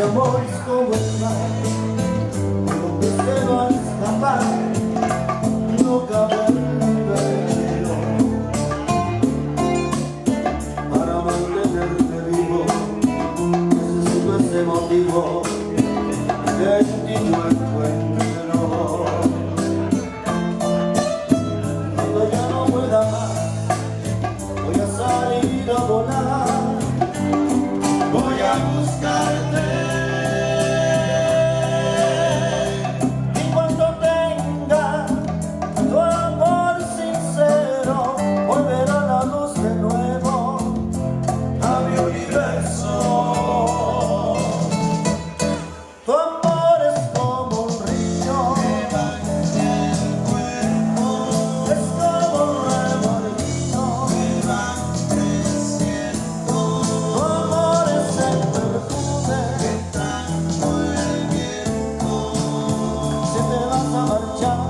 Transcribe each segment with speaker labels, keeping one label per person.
Speaker 1: amor es como el mar, lo que se va a escapar, no cabe en mi velo. Para mantenerte vivo, necesito ese motivo que en ti yo encuentro. Cuando ya no pueda más, voy a salir a volar, voy a buscarte. Y cuando tenga tu amor sincero, volverá la luz de nuevo a mi universo. Tu amor es como un río que baña el cuerpo, es como un remolino que va creciendo. Tu amor es el perfume que trajo el viento. Si te vas a marchar,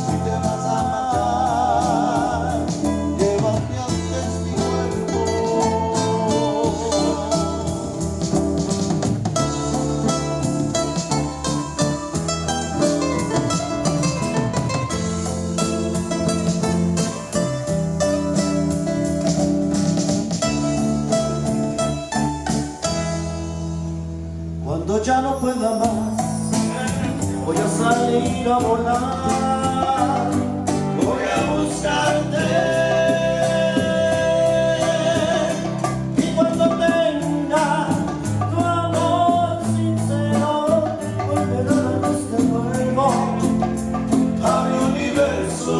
Speaker 1: si te vas a marchar, llévate antes mi cuerpo. Cuando ya no pueda más, voy a salir a volar, voy a buscarte. Y cuando tenga tu amor sincero, volverá la luz de nuevo a mi universo.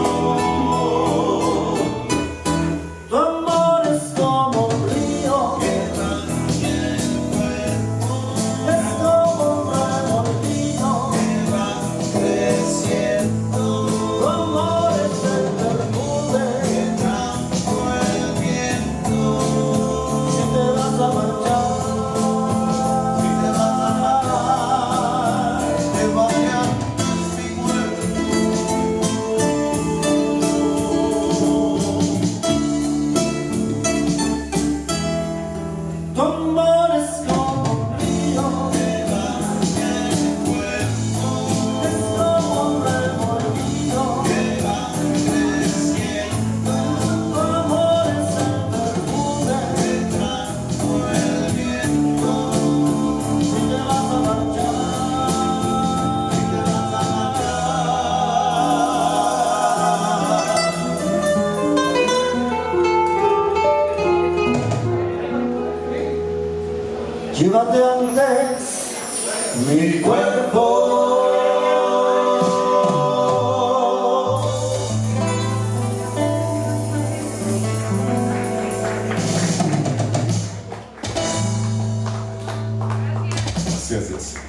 Speaker 1: Tu amor es como un río que baña el cuerpo, es como un remolino que va creciendo. Tu amor es el perfume que trajo el viento. Si te vas a marchar, si te vas a marchar, llévate antes mi cuerpo. Tu amor es como un río que baña el cuerpo, es como un remolino que va creciendo. Tu amor es el perfume que trajo el viento. Si te vas a marchar, si te vas a marchar, llévate antes mi cuerpo.
Speaker 2: Gracias, gracias.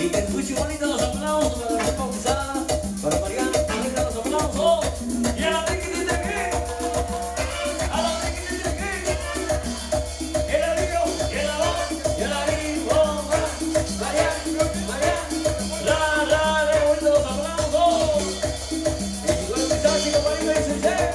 Speaker 3: Y que escuche bonito los aplausos para la bautizada, para Mariana, bonita los aplausos. Y a la triquitita aquí, a la triquitita aquí. Y el río, y el amor, y el amigo, Mariana, de bonito los aplausos. Y con el mensaje, compañero, dice usted.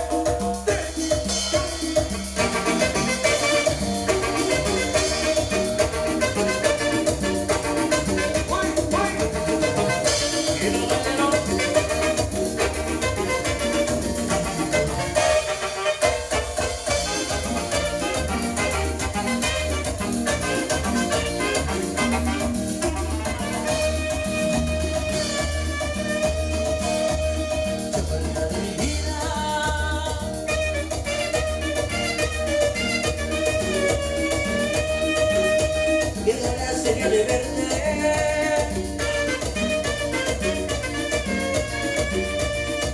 Speaker 3: Qué ganas tenía de verte,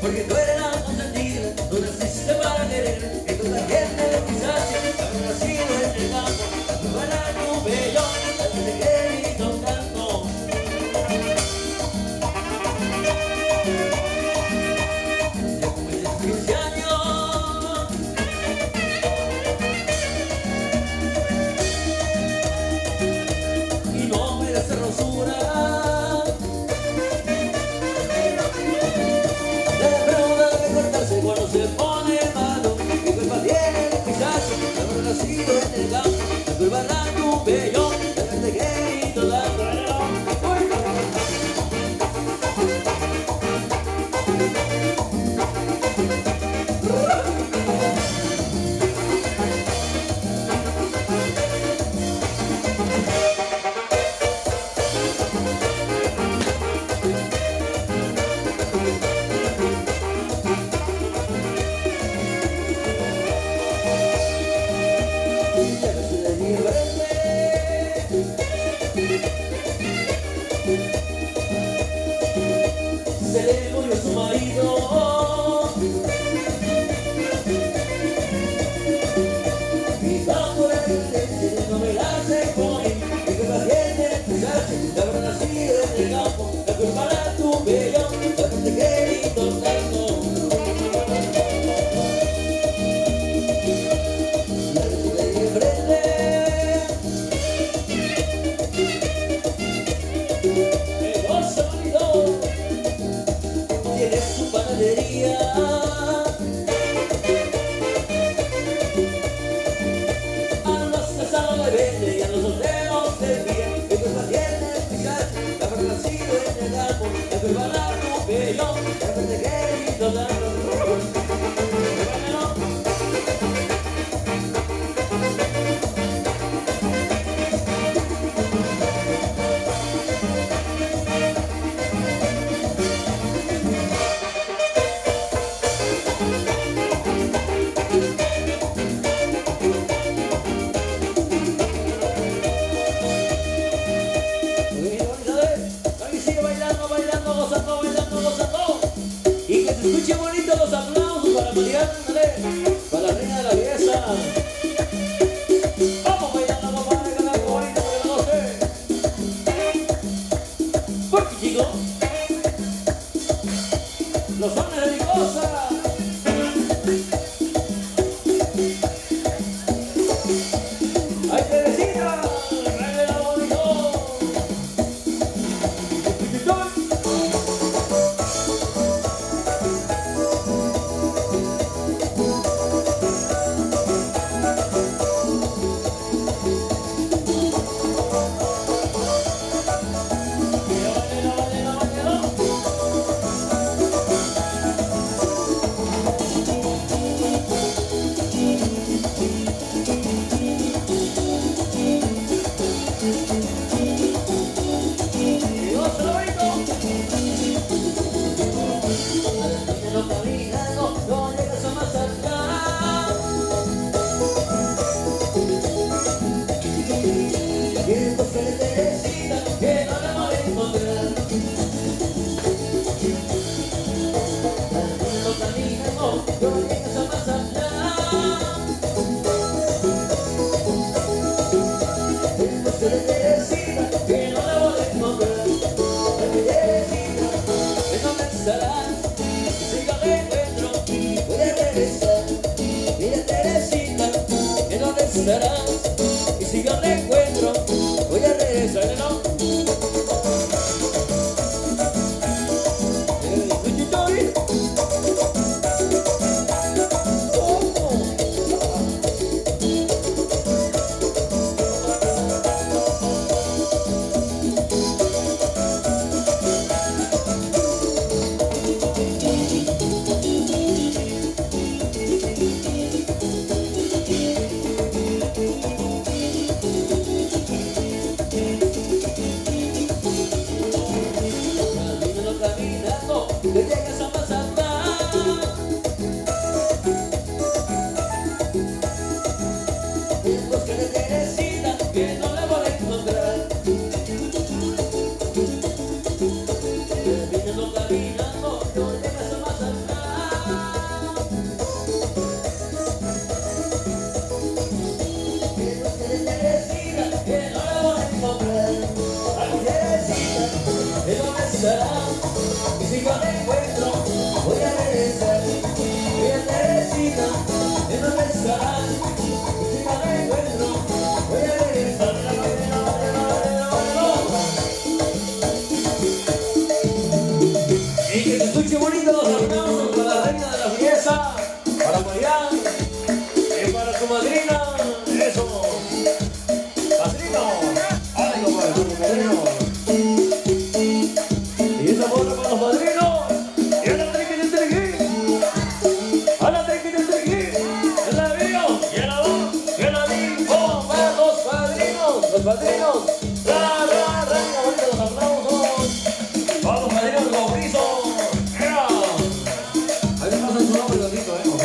Speaker 3: porque tú eres la consentida, tú naciste para querer, que tú también te bautizaste, haber nacido en el campo, tu barato bello, te querido tanto. Ya cumpliste 15 años, y no merece rosura. La prueba de cortarse cuando se pone malo, qué culpa tiene el pisazo de haber nacido en el campo, la curva tu bello, de haberte querido tanto. Se le murió su marido, y bajo la sentencia no me la hace poner, y que paciente muchacho, de haber nacido en el campo, la culpa era tu bello, de haberte querido tanto. La recibí de frente, el gozo marido, tiene su panadería, a los casados le vende y a los solteros se ríe, que culpa tiene el muchacho, de haber nacido en el campo, de preparar tu bello, de haberte querido tanto. Sigue bailando, bailando, gozando, bailando, gozando. Y que se escuche bonito los aplausos para Mariana, para la reina de la belleza. Vamos bailando, compadre, con algo bonito para que lo goce. Porque chicos, los hombres de mi cosa. ¡Ay, Teresita! ¡Revela bonito! serás. Y si yo te encuentro, voy a regresar, ¿no? Que llegas a Mazatlán, en bosque de Teresita, que no la voy a encontrar. Viniendo caminando, no llegas a Mazatlán, en bosque de Teresita, que no la voy a encontrar. Ay, Teresita, ¿de dónde estará? Y si yo me encuentro, voy a regresar. Voy a Teresita, ¿en dónde estarás? Y si yo me encuentro, voy a regresar. Y que se escuche bonito los aplausos para la reina de la belleza, para Mariana y para su madrina. Eso, padrino, ay, no, para su padrino. Y esa bola para los padrinos. Y a la triqui del triqui. A la triqui del triqui. En la vio. Y a la dos. Y a la dijo. Para los padrinos. Los padrinos. Qué bonito los aplausos. Para los padrinos de bautizo. Mira. Ahí me pasan su nombre, Diosito, ok.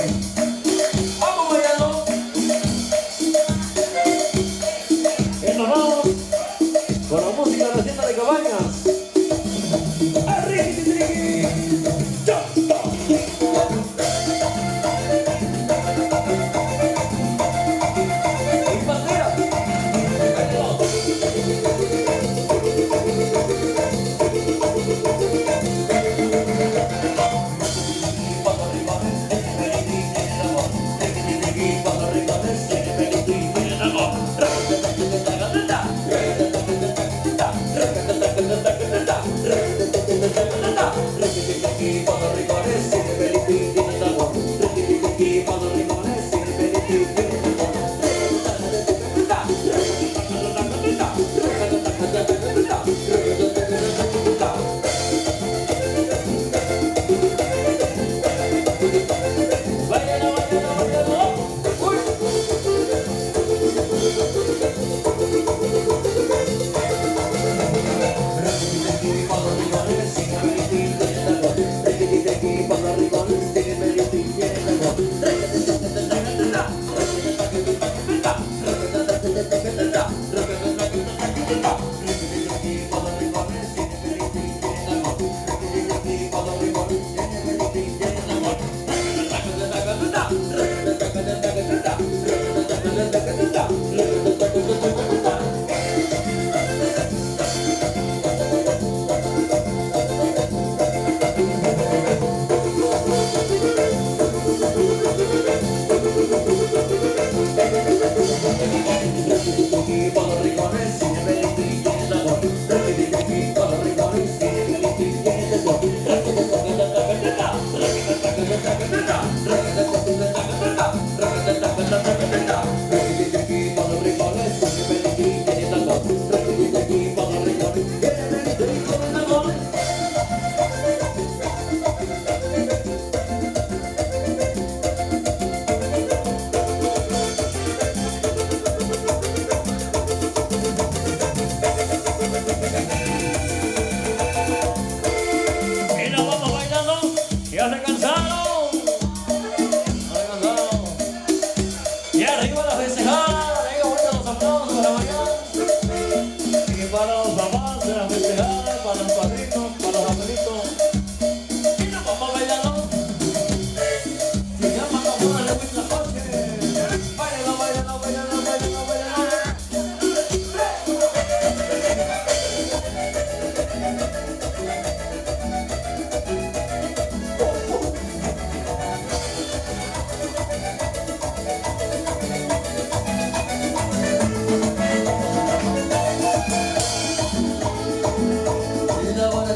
Speaker 3: Vamos bailando. Y nos vamos con la música de la hacienda de Cabañas.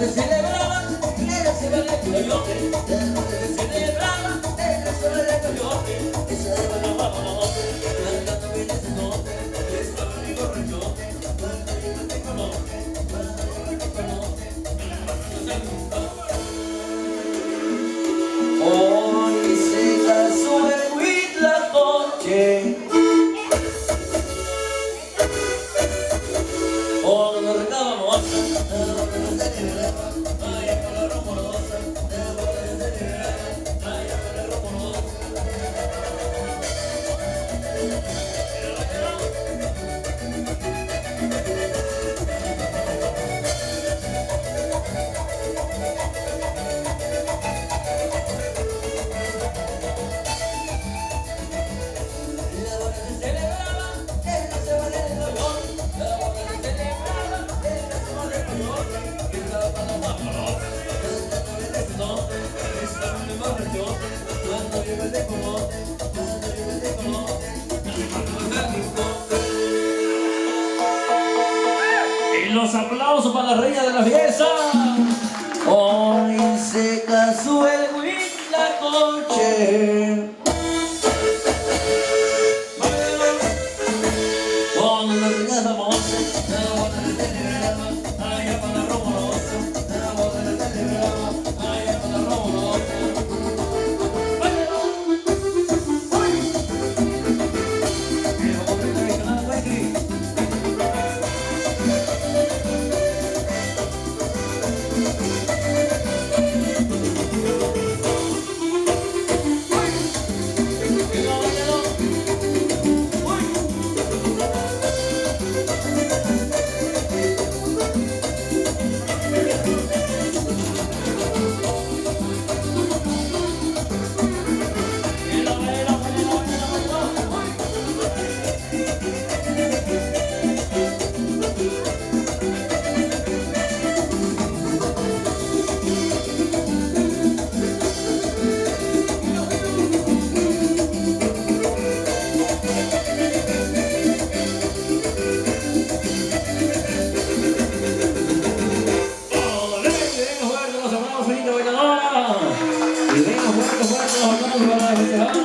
Speaker 3: se celebraba en la ciudad de Coyote, se celebraba en la ciudad de Coyote, y se bailaba mote, cantando bien ese note, estaba mi borrachote, cuando yo te conoce, cuando yo te conoce, hoy se casó el Huitlacoche. Cuando regábamos vaya con la rumorosa, vaya con la rumorosa. La boda se celebraba en la ciudad de León, la boda se celebraba en la ciudad de León, y estaba para la mamá, cantando bien ese note, estaba mi borrachote, cuando yo me desconoce, cuando yo me desconoce, y los aplausos para la reina de la fiesta. Hoy se casó el Huitlacoche. Cuando la reina la moza, la boda se celebraba, allá para la rumorosa, la boda se celebraba, allá para la rumorosa.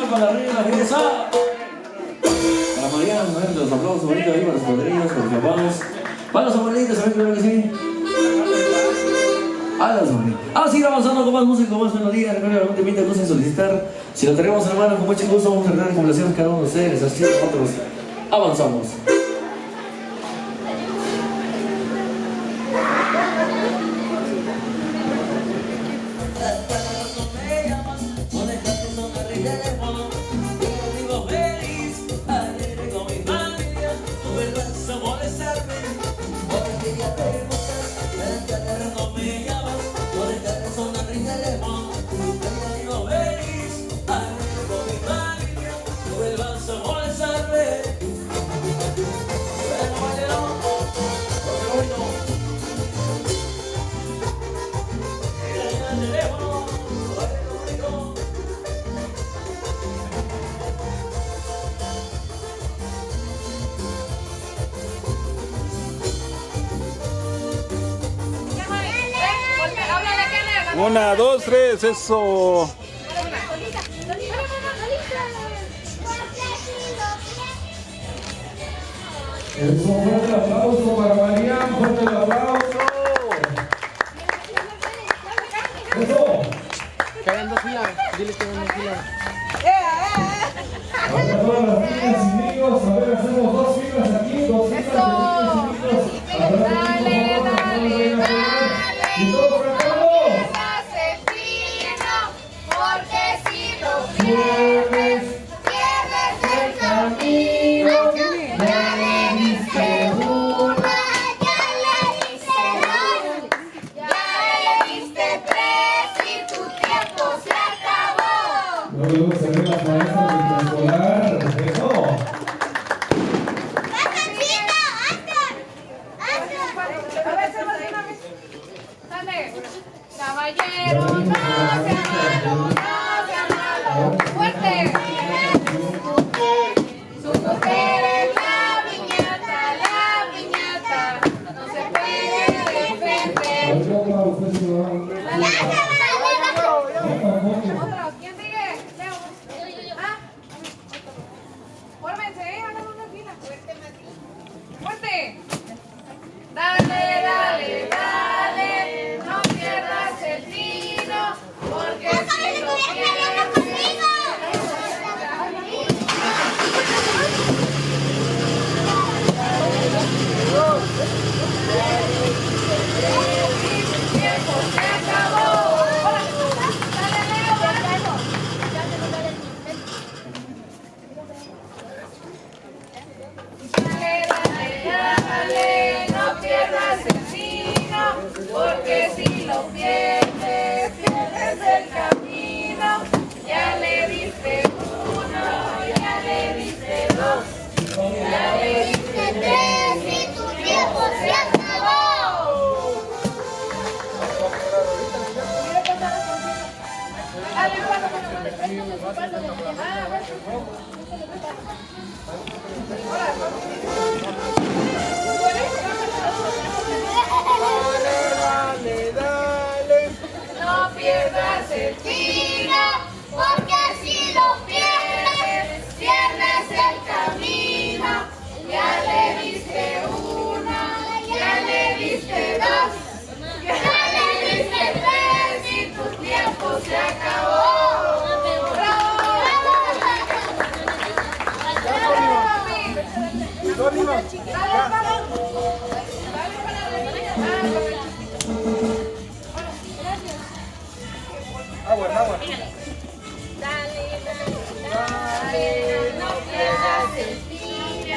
Speaker 3: Para la reina de la fiesta. Para Mariana, los aplausos bonitos ahí para los padrinos, para los papás, para los abuelitos, ¿saben? Claro que sí. A los abuelitos. Vamos a seguir avanzando con más música, con más melodía. Recuerden, algún temita que gusten solicitar. Si lo tenemos, hermano, con mucho gusto, vamos a tratar de complacer a cada uno de ustedes. Así que nosotros avanzamos.
Speaker 2: Una, dos, tres, eso.
Speaker 4: Un fuerte aplauso para Mariana, fuerte el aplauso. Eso.
Speaker 5: Que hagan dos filas, diles que hagan dos filas.
Speaker 4: Ahora todas las niñas y niños, a ver, hacemos dos filas aquí, dos filas de niños y niños.
Speaker 6: Dale, dale, dale.
Speaker 4: Y todos cantamos.
Speaker 6: Hace fino, porque si lo pierdes, pierdes el camino. Ya le diste una, ya le diste dos, ya le diste tres y tu tiempo se acabó.
Speaker 4: Luego se ven las maestras del preescolar. Eso.
Speaker 6: Caballero, no sea malo, fuerte. Su mujer es la piñata, no se puede defender. Otro, ¿quién sigue? Leo. ¿Ah? Fórmense, hagan una fila. Fuerte. Dale, dale, dale, no pierdas el tino, porque si lo pierdes, tiempo se acabó. Dale, Leo, dale. Dale, dale, no pierdas el tino, porque si lo pierdes, pierdes el camino. Ya le diste uno, ya le diste dos, ya le diste tres y tu tiempo se acabó. Dale, no pierdas el tino, porque si lo pierdes, pierdes el camino. Ya le diste uno, ya le diste dos, ya le diste tres y tu tiempo se acabó. No pierdas el tino,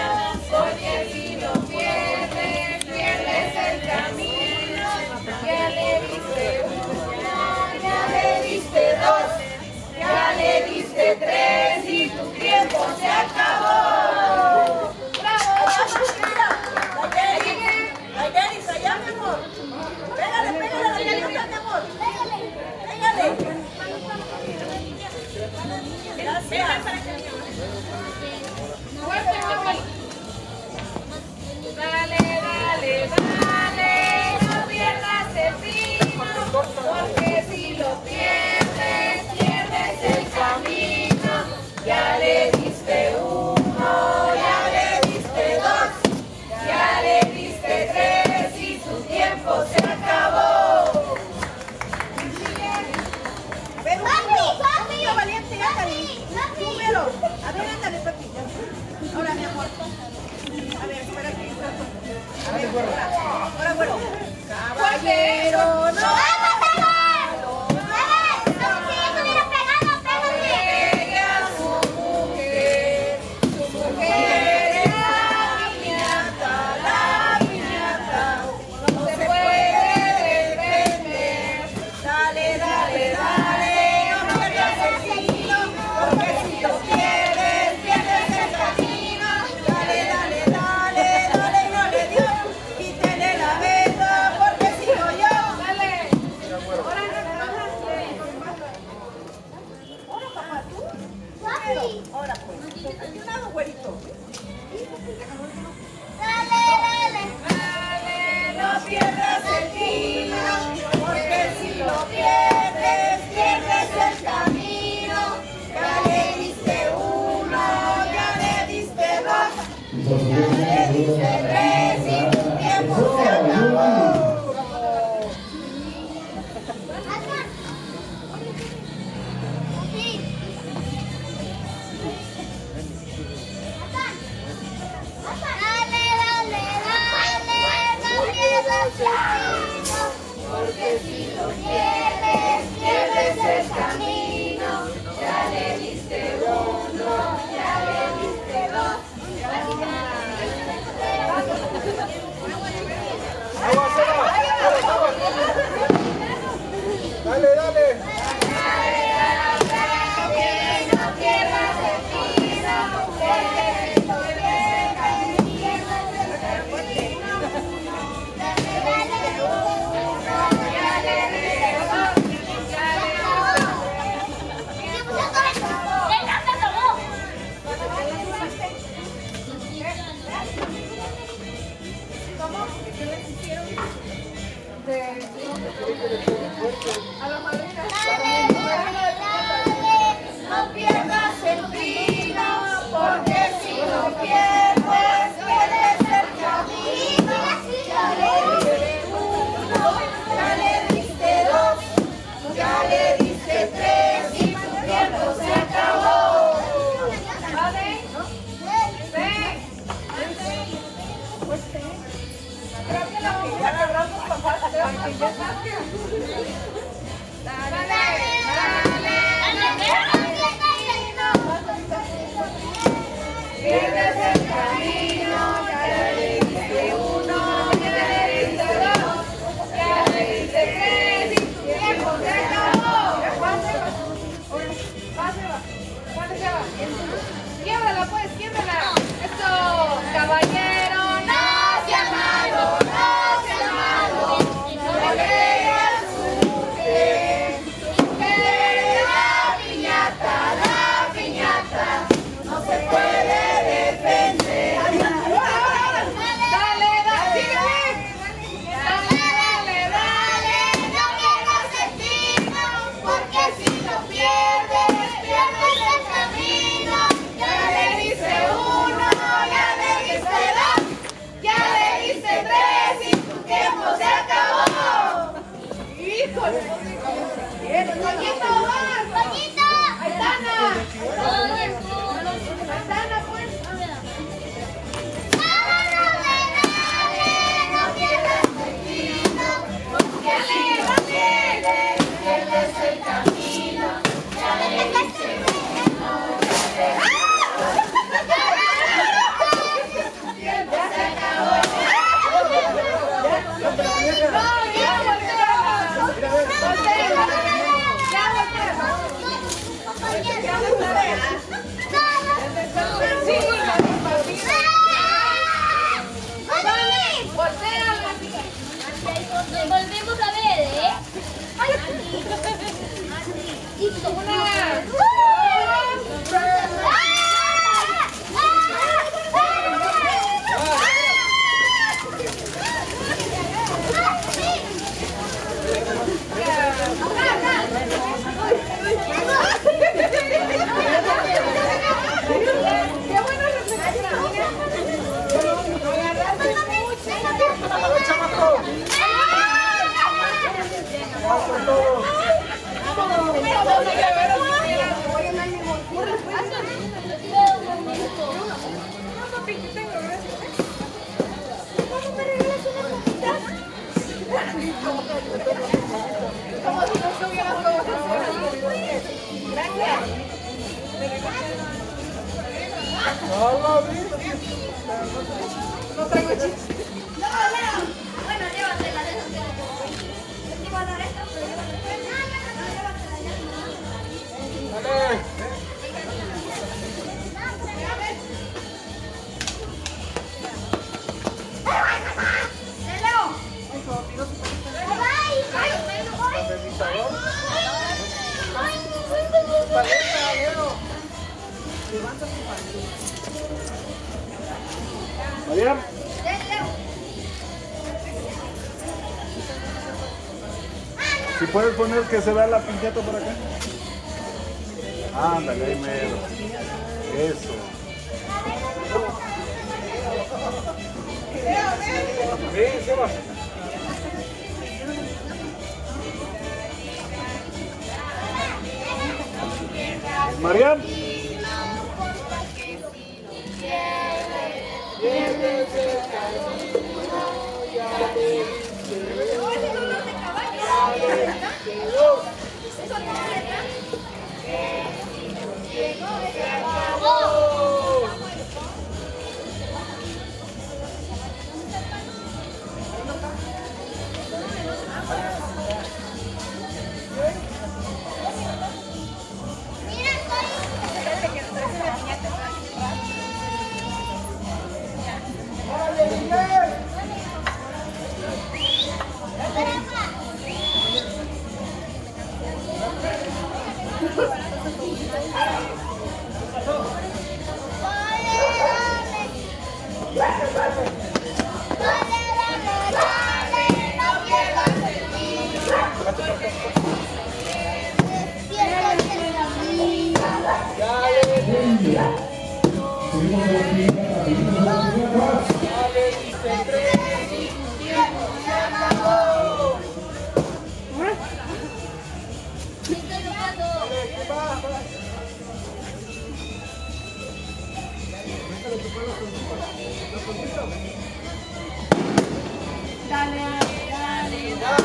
Speaker 6: porque si lo pierdes, pierdes el camino. Ya le diste uno, ya le diste dos, ya le diste tres y tu tiempo se acabó. ¡Bravo!
Speaker 7: Ayeris, allá, mi amor. Pégale, pégale a la niña, mi amor. Pégale. Gracias.
Speaker 6: Fuerte, papi. Dale, dale, dale, no pierdas el tino, porque si lo pierdes, pierdes el camino. Ya le diste uno, ya le diste dos, ya le diste tres y tu tiempo se acabó.
Speaker 7: Pero papi, valiente, ándale. Número. A ver, ándale, papi. Ahora, mi amor. A ver, espera aquí. A ver, ahora, bueno. Caballero, no.
Speaker 6: Pegue a su mujer es la piñata, no se puede defender.
Speaker 7: Dale, dale, dale. No pierdas el tino, porque si lo pierdes, pierdes el camino. Dale, dale, dale, dale, no le dio. Quítele la venda, porque sigo yo.
Speaker 6: Dale.
Speaker 7: Ahora, papá, tú. Ahora, pues. Aquí un lado, güerito.
Speaker 6: Dale, no pierdas el tino, porque si lo pierdes, pierdes el camino. Ya le diste uno, ya le diste dos, ya le diste tres y tu tiempo se acabó. Porque si lo pierdes, pierdes el camino. Ya le diste uno, ya le diste dos.
Speaker 2: Dale, dale.
Speaker 6: No pierdas el tino, porque si lo pierdes, pierdes el camino. Ya le diste uno, ya le diste No pierdas el vino, porque si lo pierdes, pierdes el camino. Ya le diste uno, ya le diste dos, ya le diste tres y tu tiempo se acabó. ¿Vale? Ven. Creo que la vamos a agarrar los papás. Pierdes el camino, ya le diste uno, ya le diste dos, ya le diste tres y tu tiempo se acabó. ¿Cuál se va? Quiebrala pues, quiebrala. Eso, caballero, no sea malo, no sea malo, no le creas surge. Que la piñata no se puede defender. Dale, dale, no pierdas el tino, porque si lo pierdes, pierdes el camino. Ya le diste uno, ya le diste dos, ya le diste tres y tu tiempo se acabó. ¡Híjole! ¡Toñito, más! ¡Toñito! ¡Aitana! ¡Aitana, pues! No pierdas el tino, porque si lo pierdes, pierdes el camino. Ya le diste uno, tiempo se acabó. No, ya
Speaker 8: Volvemos a ver, ¿eh?
Speaker 6: ¡Qué buena reflexión! Como si no estuvieras como gracias. No traigo chiste.
Speaker 8: No, Leo. Bueno, llévatela, llévatela. Te iba a dar esta, pero llévatela.
Speaker 2: Dale. Mariam. Si puedes poner que se vea la piñata por acá. Ándale, ahí mero. Eso. Sí, se va. Mariam.
Speaker 6: No pierdas el tino.
Speaker 4: Seguimos con la piñata, seguimos con la piñata.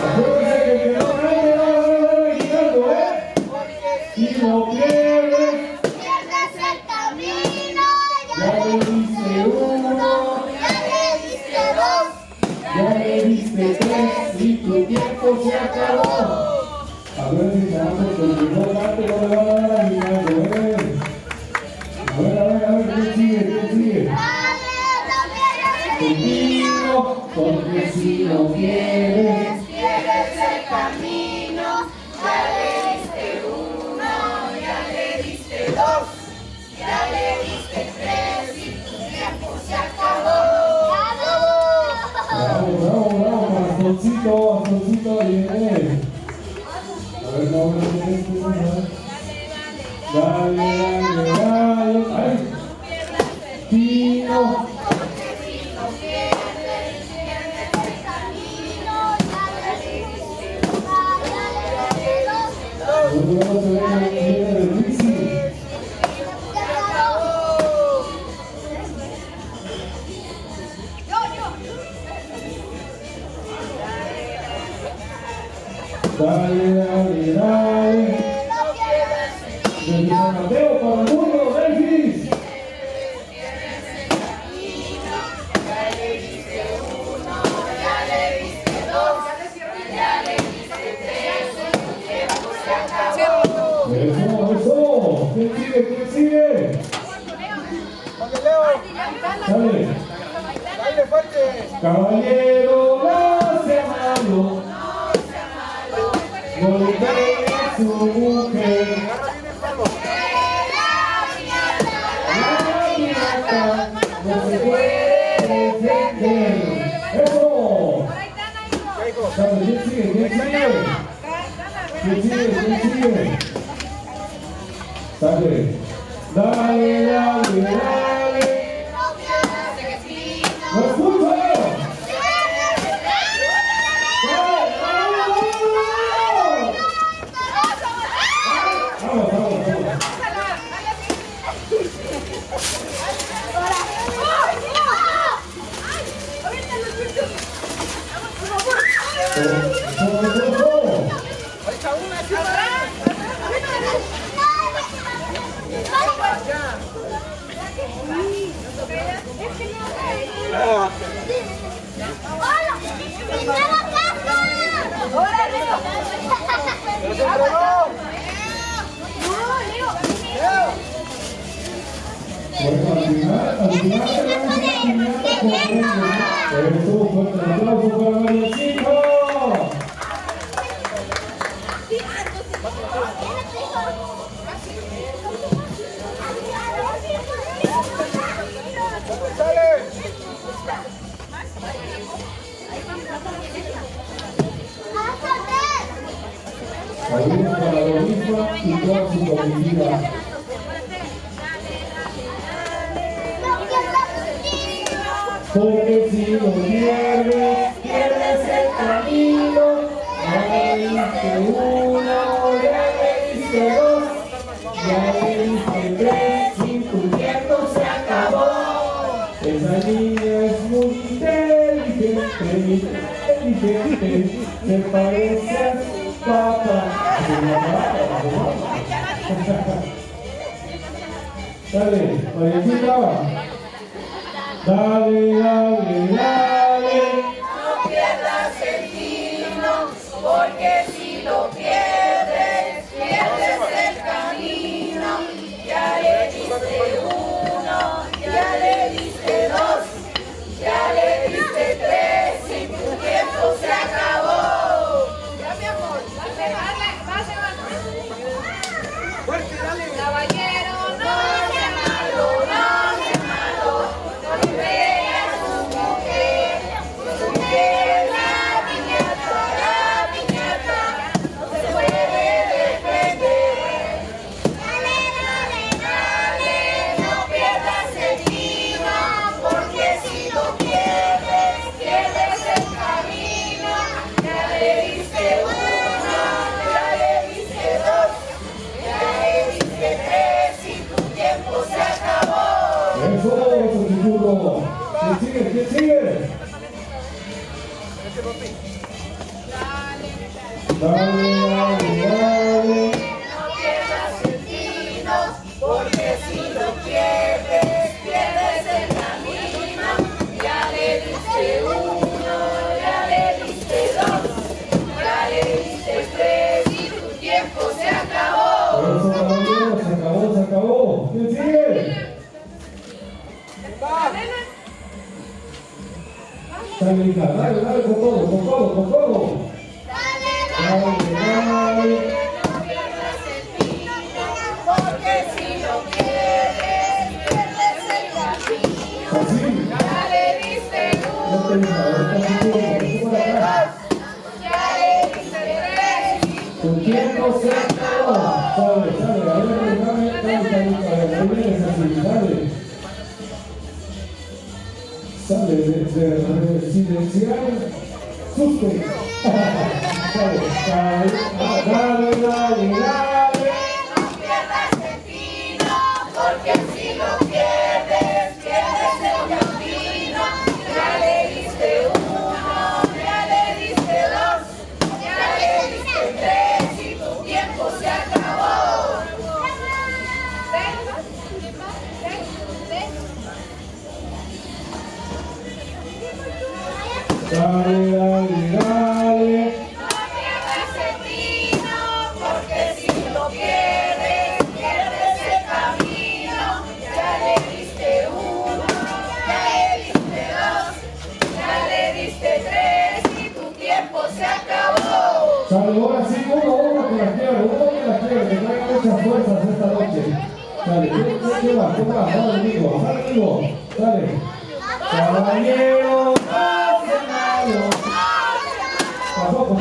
Speaker 4: Acuérdense que el que no cae va a quitando, ¿eh? Si no pierdes,
Speaker 8: Pierdes el camino,
Speaker 4: ya le diste uno,
Speaker 8: ya le diste dos.
Speaker 4: ya le diste tres y tu tiempo se acabó. Acuérdense que antes con el no cante no le van a dar a Guinaldo, ¿eh? A ver, ¿quién sigue? ¿Quién sigue? Camino, porque si no quieres,
Speaker 8: Pierdes el camino, ya le diste uno, ya le diste dos, ya le diste tres y tu tiempo se acabó.
Speaker 4: bravo, Bastoncito, viene. A ver, no, dale, ay, Tino. Otro se ve el Luisi. Dale. Desde San Mateo para el mundo, Delfis. Eso. ¿Quién sigue? Dale.
Speaker 1: Dale fuerte.
Speaker 4: Caballero, no sea malo. Golpee a su mujer. La piñata no se puede defender. ¡Eso! Dale, ¿quién sigue? Dale. ¡No escucho! Vamos. Bueno, al final se va a hacer la piñata con premio. Eso, fuerte el aplauso para Marioncito. Saludos para la misma y toda su comunidad. Porque si lo pierdes, pierdes el camino. Ya le diste uno, ya le diste dos, ya le diste tres y tu tiempo se acabó. Esa niña es muy inteligente, se parece a su papá. Dale, Mariancita. Dale.
Speaker 8: No pierdas el vino, porque si lo pierdes, pierdes el camino. Ya le diste uno, ya le diste dos, ya le diste tres y tu tiempo se acabó. Ya, mi amor, dale. Fuerte, dale. Caballero, no sea malo. La piñata
Speaker 4: dale, dale.
Speaker 8: No pierdas el tino, porque si lo pierdes, pierdes el camino. Ya le diste uno, ya le diste dos, ya le diste tres y tu tiempo se acabó.
Speaker 4: Eso, caballero, se acabó, se acabó. ¿Quién sigue? Dale, hija, dale, dale, con todo, con todo, con todo. Dale, dale.
Speaker 8: No pierdas el tino, porque si lo pierdes, pierdes el camino.
Speaker 4: Así.
Speaker 8: Ya le diste
Speaker 4: No te
Speaker 8: uno,
Speaker 4: hija, ahorita sí, tú por acá.
Speaker 8: ya le diste tres.
Speaker 4: Tu tiempo se acabó. Sale, sale, a ver, dame, ahí vienes así, dale. Sale de residencial susto. Sale, dale, dale, dale.
Speaker 8: No pierdas el tino, porque si lo pierdes, pierdes el camino. Ya le diste uno, ya le diste dos, ya le diste tres y tu tiempo se acabó.
Speaker 4: Dale, dale, dale.
Speaker 8: No pierdas el tino, porque si lo pierdes, pierdes el camino. Ya le diste uno, ya le diste dos, ya le diste tres y tu tiempo se acabó.
Speaker 4: Sale, ahora sí, uno que la quiere, que traiga muchas fuerzas esta noche. Dale, ¿quién va? Sale, amigo, dale. Caballero, nacional. Tampoco.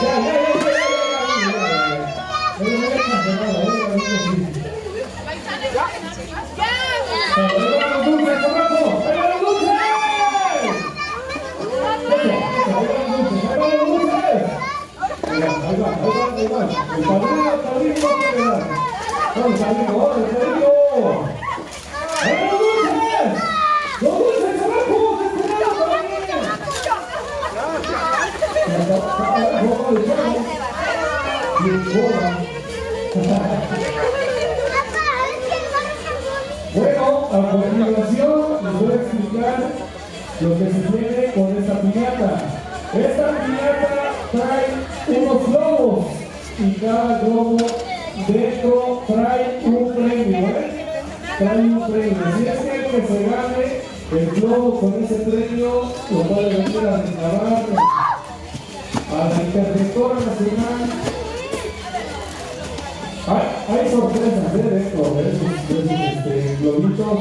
Speaker 4: Ya. Bueno, a continuación les voy a explicar lo que se tiene con esta piñata. Esta piñata trae unos globos y cada globo dentro trae un premio, trae un premio. Así es que el que se gane el globo con ese premio lo puede venir a reclamar a la Interventora Nacional. Hay sorpresas dentro de esos globitos.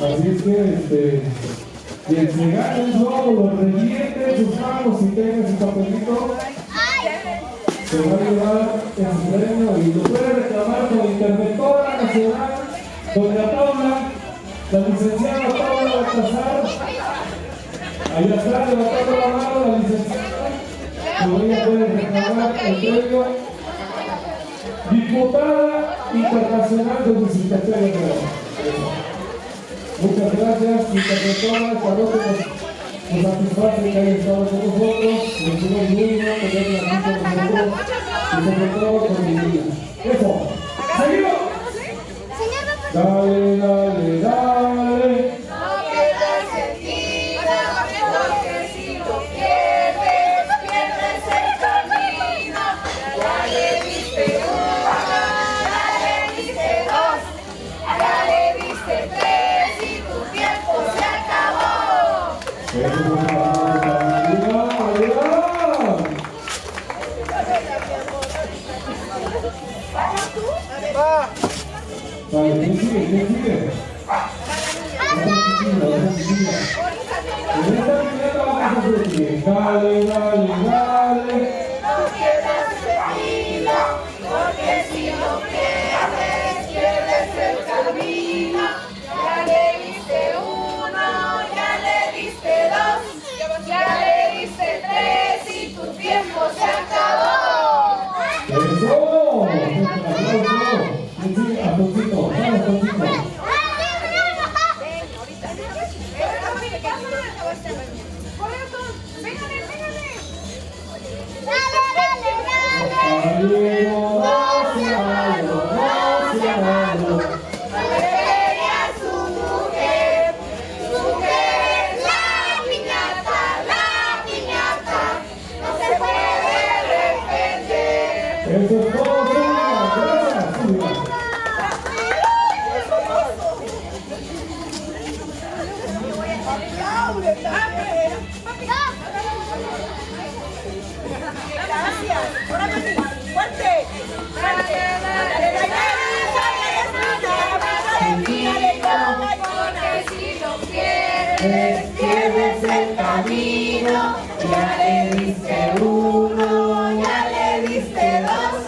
Speaker 4: Así es que quien se gane un globo lo reviente en sus manos y tenga su papelito, se va a llevar ese premio y lo puede reclamar con la Interventora Nacional, doña Paula, la licenciada Paula Baltasar. Ahí atrás levantando la mano la licenciada, que ella puede reclamar el premio. Diputada Internacional de Bicicleteros. Muchas gracias, Interventora. Esta noche nos satisface que haya estado con nosotros. Nos hicimos muy bien tenerla aquí con nosotros y sobre todo con mi vida. Eso. ¡Seguimos! Dale, dale, dale.
Speaker 8: No pierdas el tino, porque si lo pierdes, pierdes el camino. Ya le diste uno, ya le diste dos, ya le diste tres y tu tiempo se acabó.
Speaker 4: Eso es una Vale, ¿quién sigue? ¿Quién sigue? En esta piñata vamos a hacer lo siguiente. Dale, dale, dale.
Speaker 8: No pierdas el tino, porque si lo pierdes, pierdes el camino. Ya le diste uno, ya le diste dos, ya le diste tres y tu tiempo se acabó.
Speaker 4: ¡Eso! ¡Un aplauso! ¿Quién sigue? Alfonsito, vamos, Alfonsito. caballero, no sea malo, no sea malo.
Speaker 8: Feria su mujer es la piñata, no se puede defender.
Speaker 4: Eso es todo, gracias.
Speaker 7: Gracias. Ahora sí, fuerte. Fuerte.
Speaker 8: Porque si lo pierdes el camino, ya le diste uno, ya le diste dos,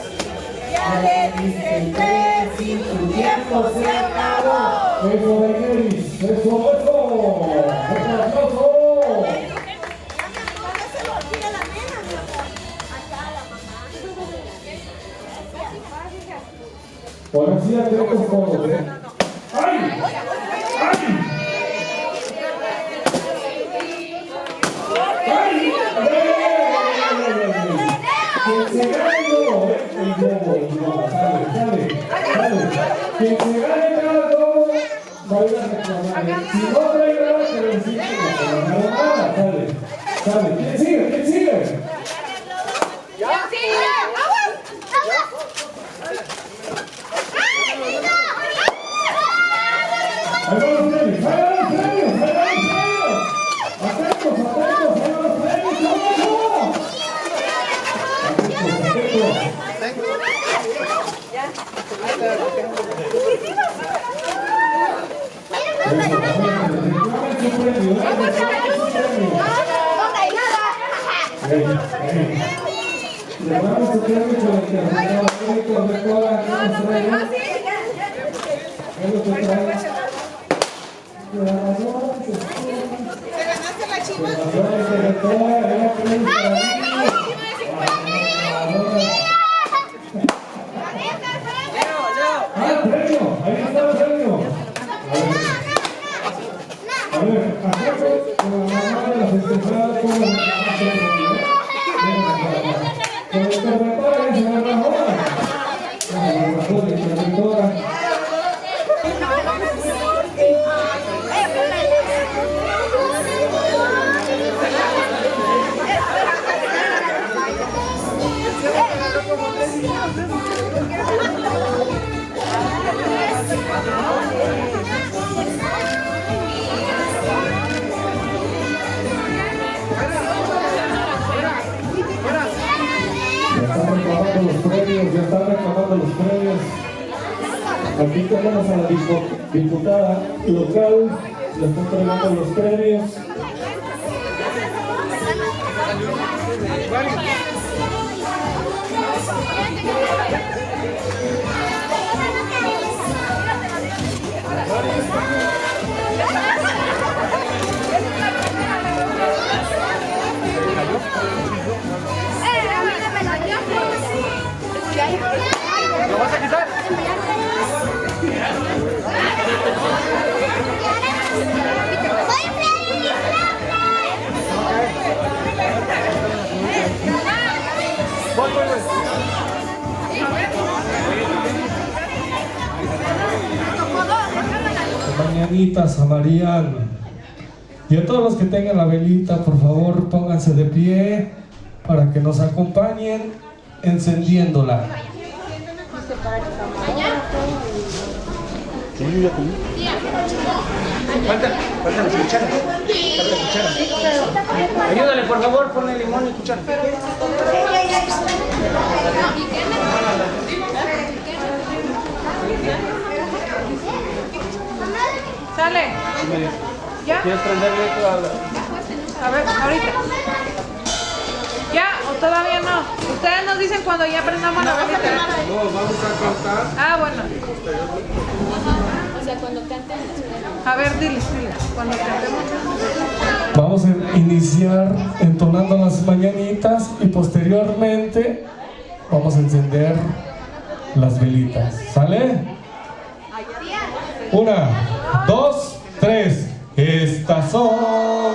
Speaker 8: ya le diste tres y tu tiempo se acabó.
Speaker 4: Eso, Daenerys, eso. Un aplauso. Ahora sí la tenemos todos, ¿eh? ¡Ay! ¡Ay! ¡Ay! Quien se gane el globo, ¿eh? El globo, sale. Quien se gane cada globo va a ir a reclamar. Si no trae nada, que le decir que no reclamaron nada, sale. ¿Quién sigue? ¡Ahí van los premios! ¡Atentos! ¡Ahí van los premios! Le damos su premio por el terminado técnico de toda la
Speaker 7: ¿Te ganaste la chiva?
Speaker 4: Ahí está el premio. A ver, acerco con la mamá de la festejada con el interventor, se me bajó. Ya están reclamando los premios. Aquí tenemos a la diputada local, le está entregando los premios.
Speaker 5: ¿Lo vas a quitar?
Speaker 4: Mañanitas a Marian. Y a todos los que tengan la velita, por favor, pónganse de pie para que nos acompañen encendiéndola.
Speaker 5: Falta las cucharas. Ayúdale, por favor, ponle limón y cuchara.
Speaker 6: Sale. ¿Ya?
Speaker 5: ¿Quieres prenderle esto a
Speaker 6: A ver, ahorita. ¿Ya o todavía no? Ustedes nos dicen cuando ya prendamos la velita.
Speaker 2: No, vamos a cantar.
Speaker 6: Ah, bueno.
Speaker 8: O sea, cuando canten.
Speaker 6: A ver, diles, cuando cantemos.
Speaker 4: Vamos a iniciar entonando las mañanitas y posteriormente vamos a encender las velitas. ¿Sale? 1, 2, 3. Estas son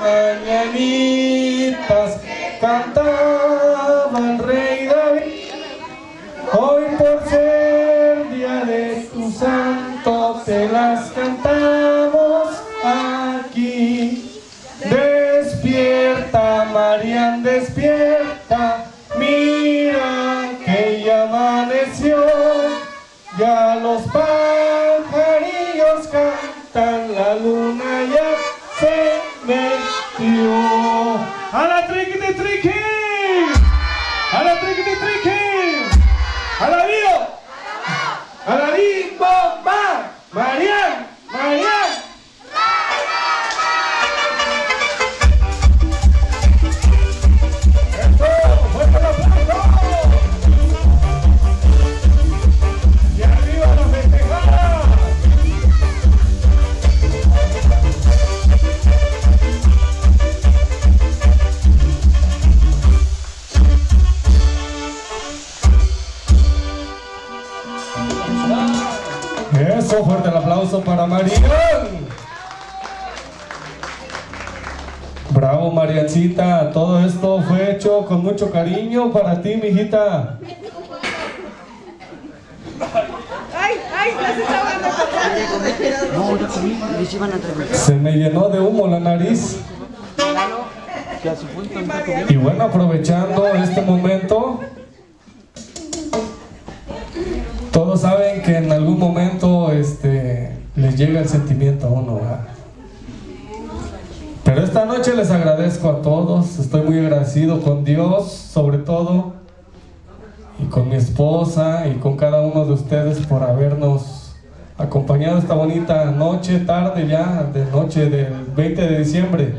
Speaker 4: mañanitas, cantaba el rey David.
Speaker 9: Eso, fuerte el aplauso para Marian. Bravo, Mariancita. Todo esto fue hecho con mucho cariño para ti, mijita. Se me llenó de humo la nariz. Y bueno, aprovechando este momento, todos saben que en algún momento les llega el sentimiento a uno, ¿verdad? Pero esta noche les agradezco a todos, estoy muy agradecido con Dios, sobre todo, y con mi esposa y con cada uno de ustedes por habernos acompañado esta bonita noche, tarde ya, de noche del 20 de diciembre.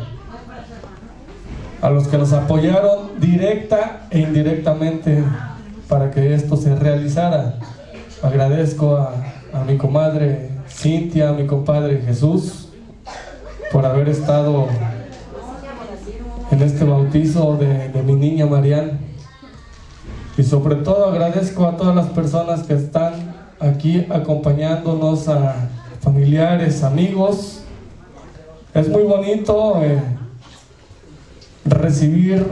Speaker 9: A los que nos apoyaron directa e indirectamente para que esto se realizara. Agradezco a mi comadre Cintia, a mi compadre Jesús, por haber estado en este bautizo de mi niña Marian. Y sobre todo agradezco a todas las personas que están aquí acompañándonos, a familiares, amigos. Es muy bonito recibir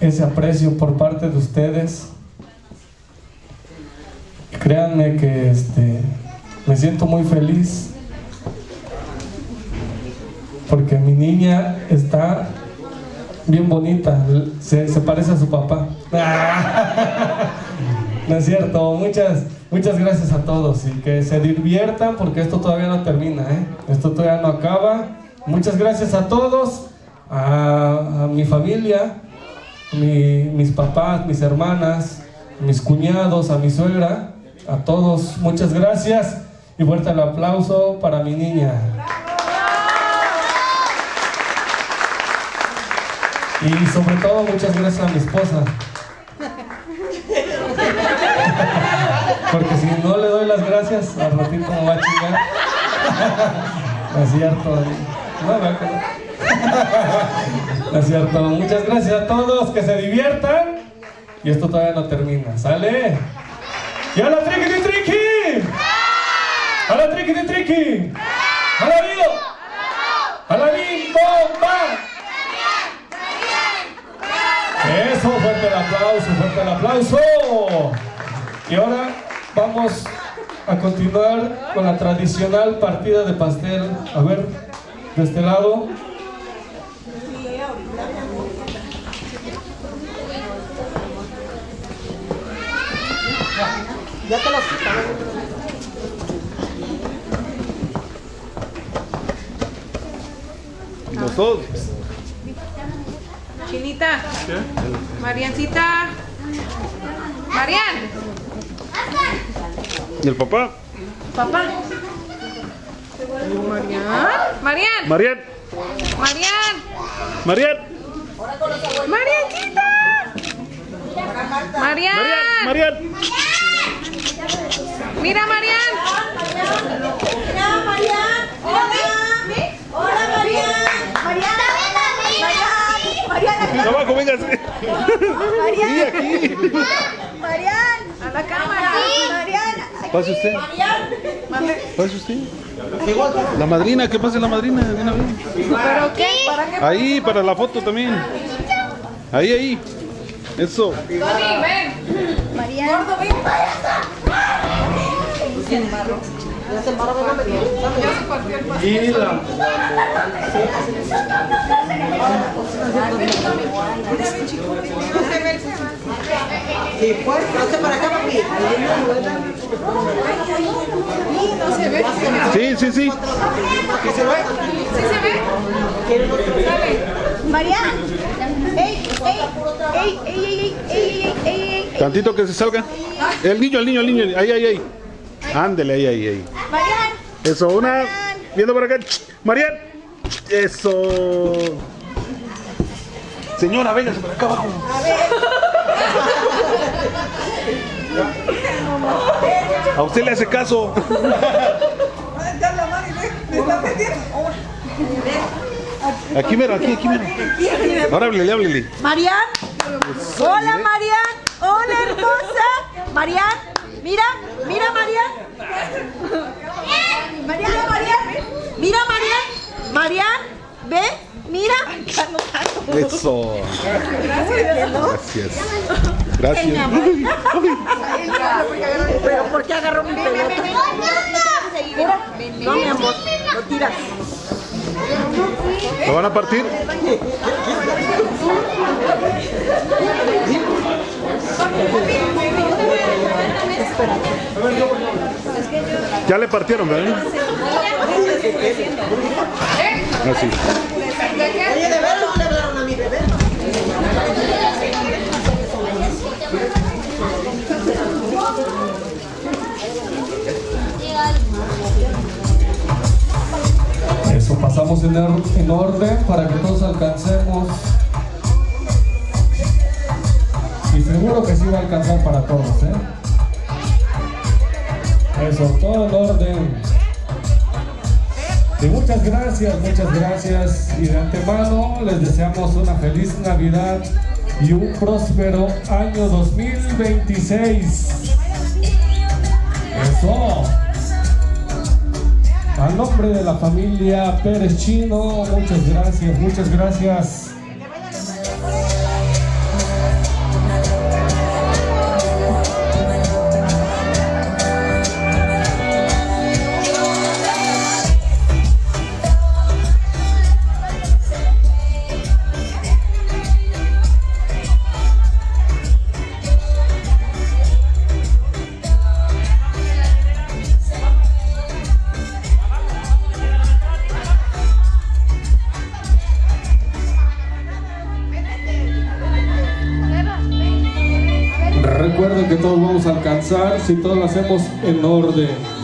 Speaker 9: ese aprecio por parte de ustedes. Créanme que me siento muy feliz porque mi niña está bien bonita, se parece a su papá. No es cierto. Muchas gracias a todos y que se diviertan porque esto todavía no termina, esto todavía no acaba. Muchas gracias a todos, a mi familia, mis papás, mis hermanas, mis cuñados, a mi suegra, a todos, muchas gracias y fuerte el aplauso para mi niña. Y sobre todo muchas gracias a mi esposa, porque si no le doy las gracias al ratito me va a chingar. No es cierto, no es cierto. Muchas gracias a todos, que se diviertan y esto todavía no termina, ¿sale? ¡Y a la triqui triqui! ¡A la triqui triqui! ¡A la vida! ¡A la bomba! Eso, fuerte el aplauso. Y ahora vamos a continuar con la tradicional partida de pastel. A ver, de este lado.
Speaker 7: Ya te las
Speaker 2: Los dos.
Speaker 6: Chinita.
Speaker 2: ¿Qué?
Speaker 6: Mariancita. Marian.
Speaker 2: ¿Y el papá?
Speaker 6: Papá. Marian. Marian.
Speaker 2: Marian.
Speaker 6: Marian.
Speaker 2: Marian.
Speaker 6: Mariancita. Marian.
Speaker 2: Marian.
Speaker 6: Mira, Marian.
Speaker 7: Mira, Marian. Hola, Marian. Marian.
Speaker 2: Abajo, véngase.
Speaker 7: Marian.
Speaker 2: Sí, aquí.
Speaker 7: Marian.
Speaker 6: A la cámara.
Speaker 7: Marian.
Speaker 2: Pase usted.
Speaker 6: Mande.
Speaker 2: Pase usted. La madrina, ¿qué pasa la madrina? Ven a ver.
Speaker 6: ¿Pero qué? ¿Para qué?
Speaker 2: Ahí, para la foto también. Ahí. Eso.
Speaker 6: Tony, ven.
Speaker 7: Marian.
Speaker 6: Gordo, ven.
Speaker 7: Ya se embarró, venga,
Speaker 6: Ya se partió el pastel.
Speaker 9: Y la...
Speaker 6: No se ve.
Speaker 7: Sí, pues, hazte para acá, papi.
Speaker 6: No se ve.
Speaker 2: Sí.
Speaker 6: ¿Sí se ve? Sale.
Speaker 7: Marian. Ey.
Speaker 2: Tantito que se salga. El niño. Ahí. Ándele, ahí.
Speaker 7: Marian.
Speaker 2: Eso, una. Viendo para acá. Marian. Eso. Señora, véngase para acá abajo. A usted le hace caso. Aquí mero. Ahora háblele.
Speaker 7: Marian. Hola, Marian. Hola, hermosa. Marian. Mira, Marian. Marian, mira, Marian, ve, mira.
Speaker 2: Eso. Gracias. Gracias.
Speaker 7: Pero ¿por qué agarró mi pelota? Mira, no, mi amor, lo tiras.
Speaker 2: ¿Lo van a partir? Ya le partieron, ¿verdad? Así.
Speaker 7: Oye, ¿de veras no le hablaron a mi bebé?
Speaker 9: Eso, pasamos en orden para que todos alcancemos. Y seguro que sí va a alcanzar para todos, ¿eh? Eso, todo en orden. Y muchas gracias. Y de antemano les deseamos una feliz Navidad y un próspero año 2026. Eso. A nombre de la familia Pérez Chino, muchas gracias. Recuerden que todos vamos a alcanzar si todos lo hacemos en orden.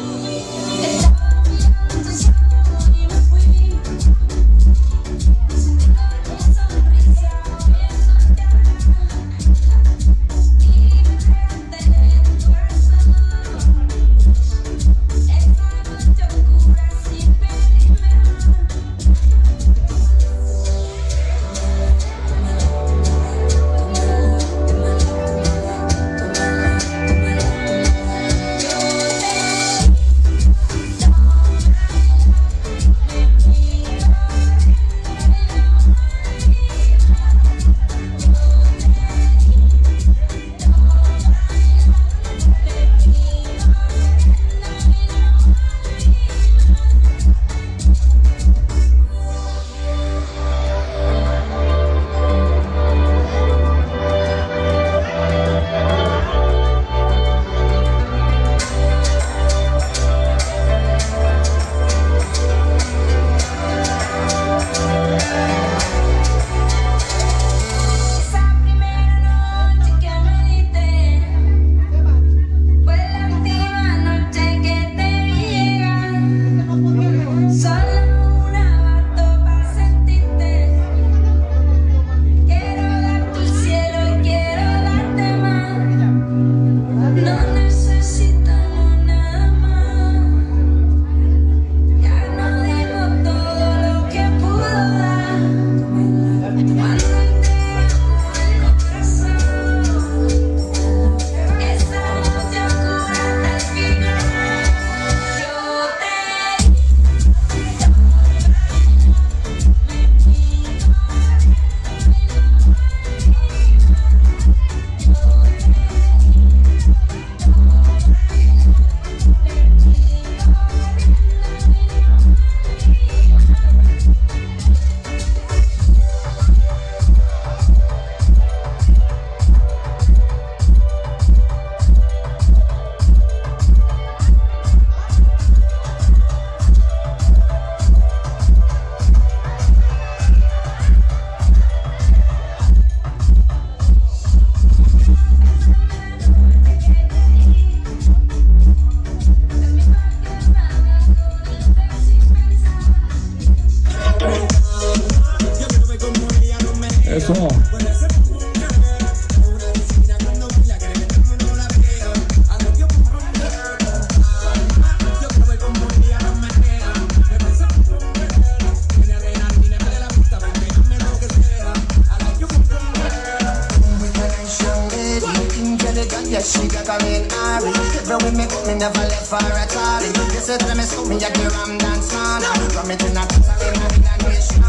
Speaker 1: the gun, yes, she got a red Ari. But when me come, me never left for a tally. You said to me, so me a get ram dance man. Ram it in a dance, I in a nation.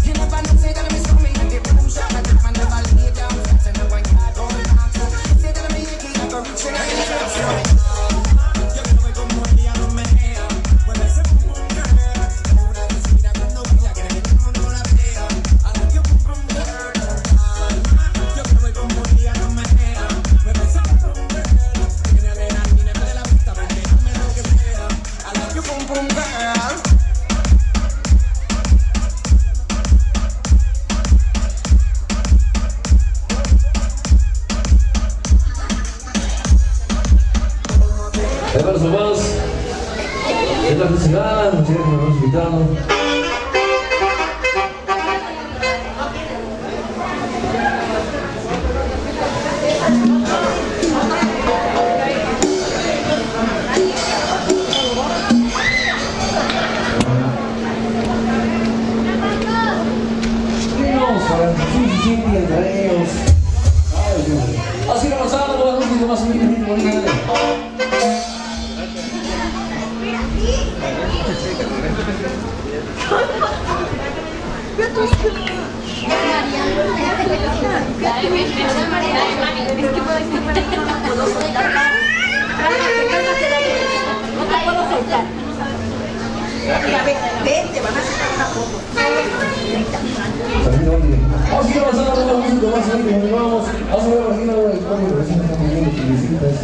Speaker 1: You never know, say that me so me in the boom shop. I never lay down, flat and I want card on the mountain. Say that me a kid, I go reach in a nation.
Speaker 3: Hermanos amados, es la felicidad, muchas gracias por habernos invitado. Así que pasamos, vamos a ir más o menos.
Speaker 7: Vente, van a sacar una foto.
Speaker 3: Así que pasamos, vamos a ir más o menos. Vamos a ver aquí la hora de cómo recién estamos viendo tus visitas.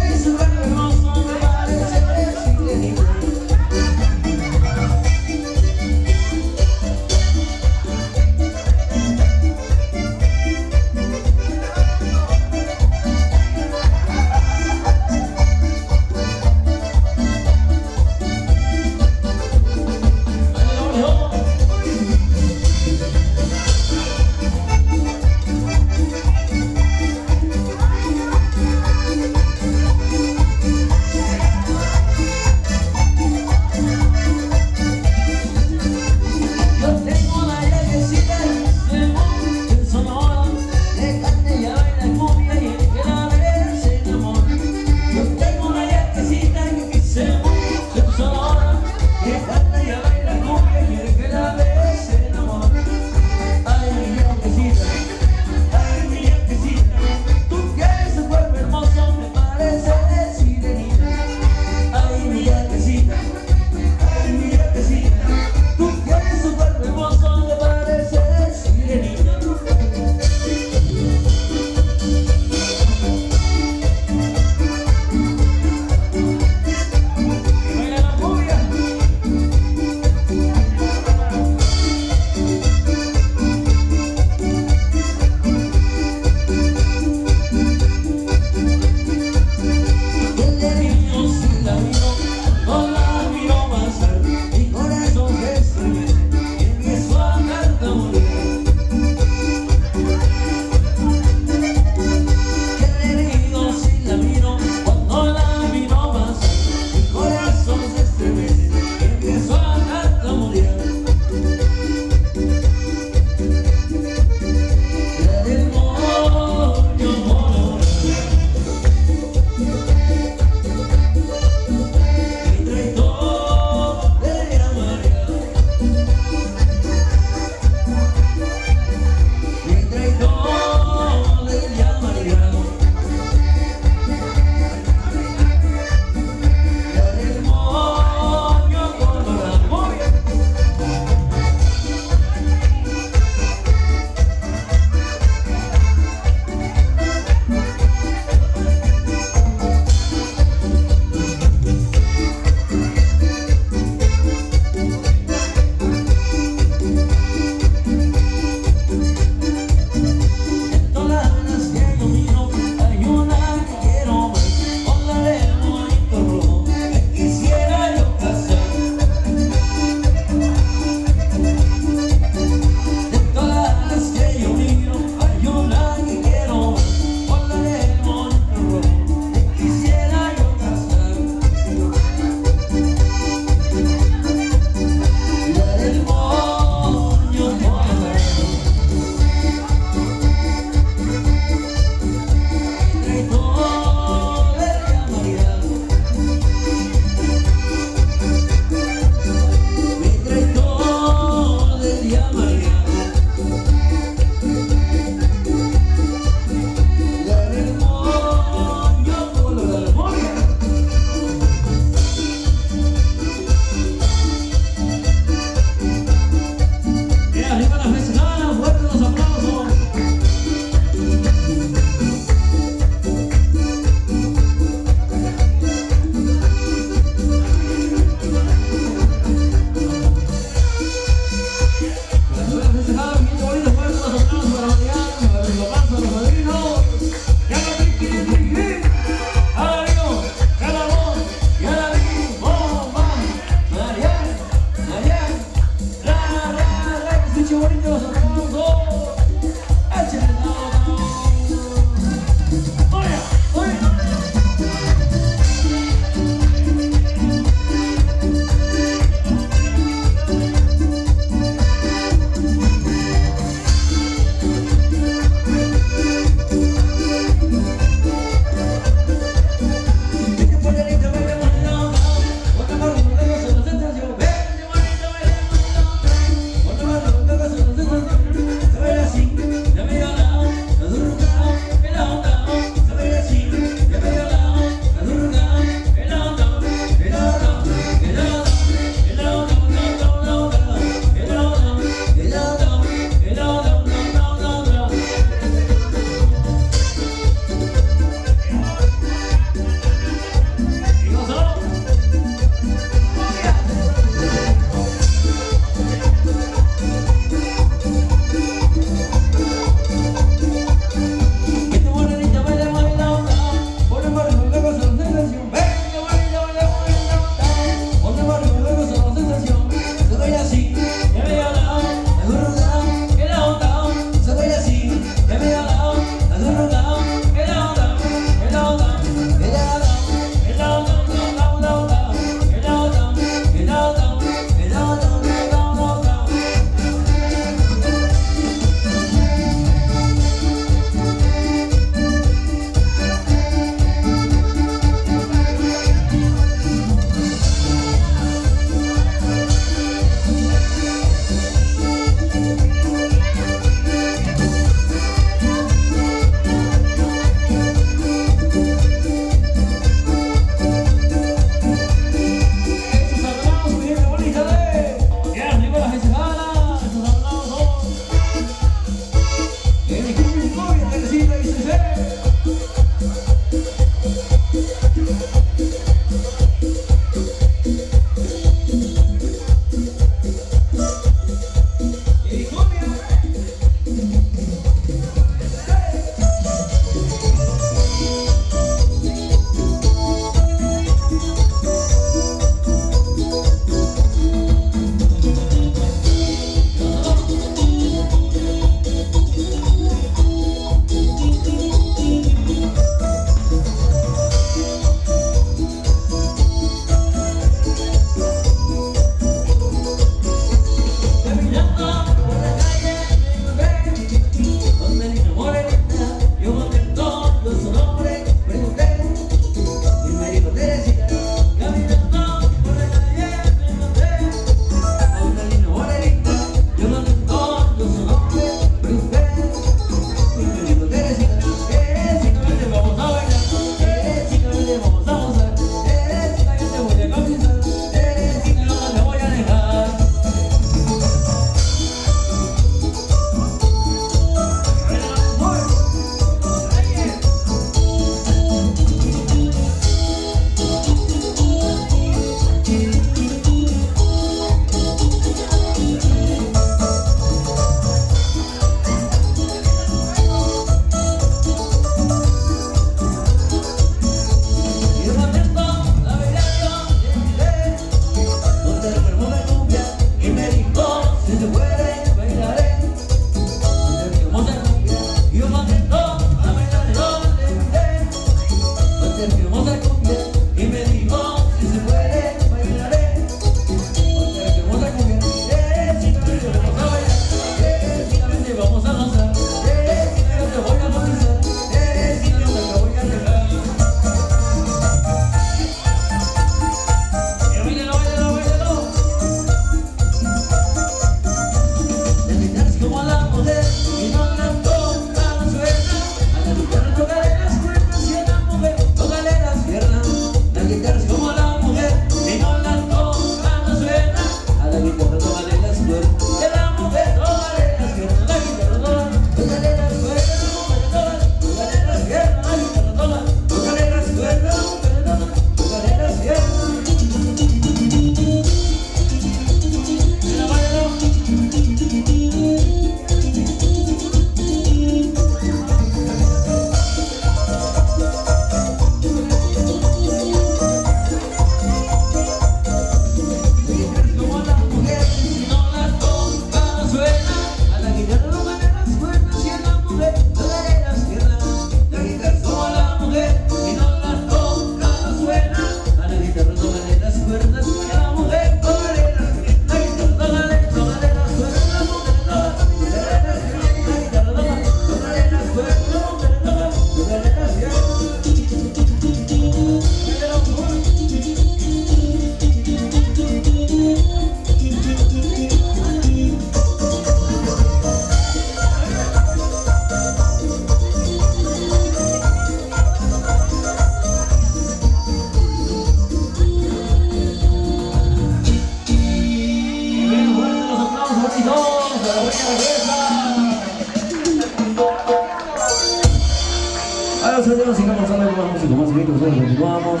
Speaker 3: niños, sigamos hablando con más música, más amigos, continuamos.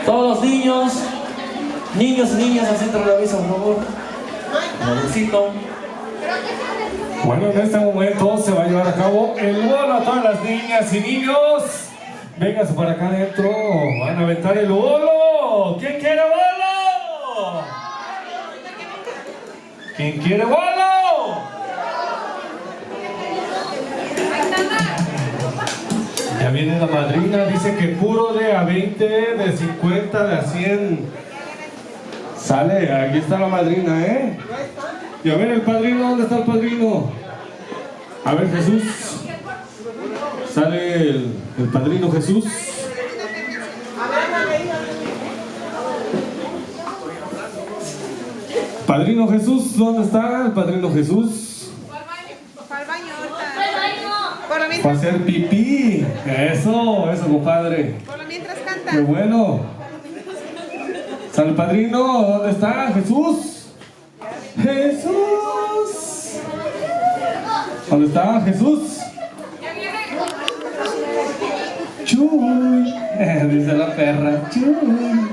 Speaker 3: Todos los niños y niñas al centro de la mesa, por favor. Favorcito.
Speaker 9: Bueno, en este momento se va a llevar a cabo el bolo a todas las niñas y niños. Vénganse para acá adentro, van a aventar el bolo. ¿Quién quiere bolo? ¿Quién quiere bolo? Ya viene la madrina, dice que puro de a 20, de 50, de a 100. Sale, aquí está la madrina, ¿eh? Y a ver el padrino, ¿dónde está el padrino? A ver, Jesús. Sale el padrino Jesús. Padrino Jesús, ¿dónde está el padrino Jesús?
Speaker 7: Para el baño ahorita. Por lo
Speaker 9: Para
Speaker 7: mientras,
Speaker 9: hacer pipí. Eso, compadre.
Speaker 7: por lo mientras canta.
Speaker 9: Qué bueno. Sale el padrino, ¿dónde está Jesús? Jesús. ¿Dónde está Jesús? Chuy. Dice la perra. Chuy.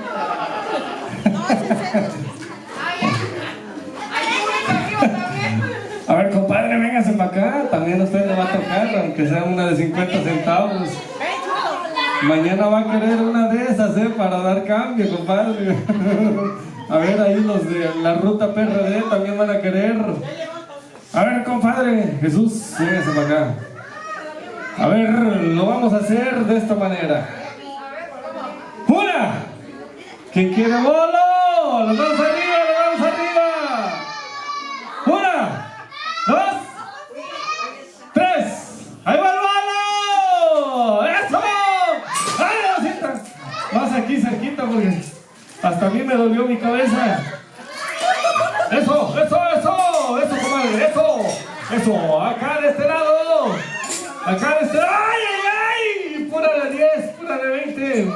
Speaker 9: A ver, compadre, véngase para acá. También a usted le va a tocar, aunque sea una de 50 centavos. Mañana va a querer una de esas, para dar cambio, compadre. A ver, ahí los de la ruta PRD también van a querer. A ver, compadre, Jesús, véngase para acá. A ver, lo vamos a hacer de esta manera. ¡Una! ¿Quién quiere bolo? ¡Los vamos arriba, los vamos arriba! ¡Una! ¡Dos! ¡Tres! ¡Ahí va el bolo! ¡Eso! ¡Ay, Rosita! Más aquí cerquita porque hasta a mí me dolió mi cabeza. ¡Eso! ¡Eso, eso! ¡Eso, comadre! ¡Eso! ¡Eso! ¡Acá de este lado! ¡Acá de este lado! ¡Ay, ay, ay! ¡Pura de 10! ¡Pura de 20!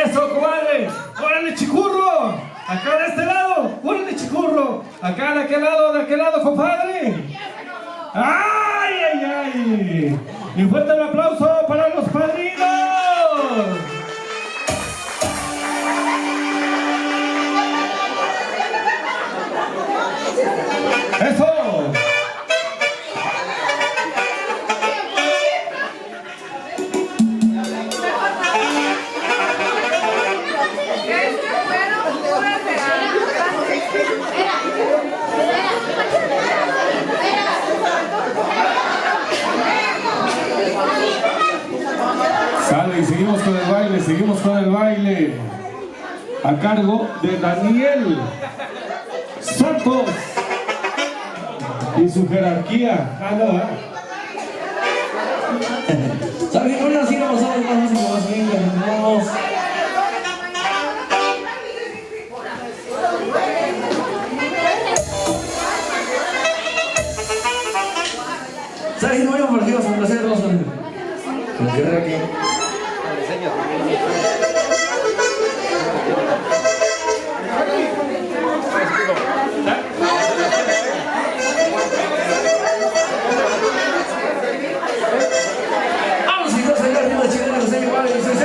Speaker 9: ¡Eso, comadre! ¡Órale, chicurro! ¡Acá de este lado! ¡Órale, chicurro! ¡Acá de aquel lado, compadre! ¡Ay, ay, ay! ¡Y fuerte el aplauso para los padrinos! ¡Eso! Sale y seguimos con el baile, a cargo de Daniel Santos y su jerarquía.
Speaker 3: ¿Saben? Ahora sí vamos a ver más música, más bien, vamos. ¿Saben? Bueno, porque vamos a hacerlos con jerarquía. Vamos, hijos, allá arriba, chilenos, se llevan el CC.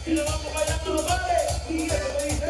Speaker 3: Y lo vamos bailando los padres. Y eso me dice.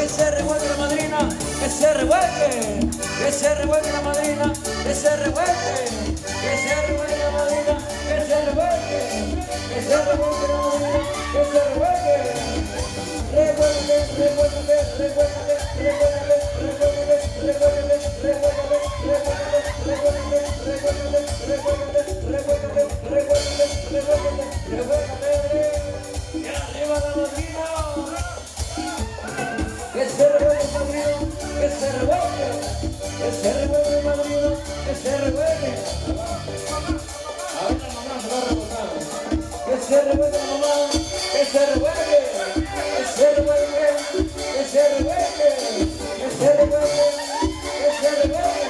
Speaker 1: Que se revuelque la madrina, que se revuelque, que se revuelque la madrina, que se revuelque, que se revuelque la madrina, que se revuelque, que se revuelque la madrina, que se revuelque. Revuélvete, revuélvete, revuélvete, revuélvete, revuélvete, revuélvete, revuélvete, revuélvete, revuélvete, revuélvete, revuélvete, revuélvete, revuélvete. Y arriba la madrina. Que se revuelve el madrino, que se revuelve, que se revuelve el madrino, que se revuelve. Ahorita la mamá se va a rebotar. Que se revuelve la mamá, que se revuelve, que se revuelve, que se revuelve, que se revuelve, que se revuelve.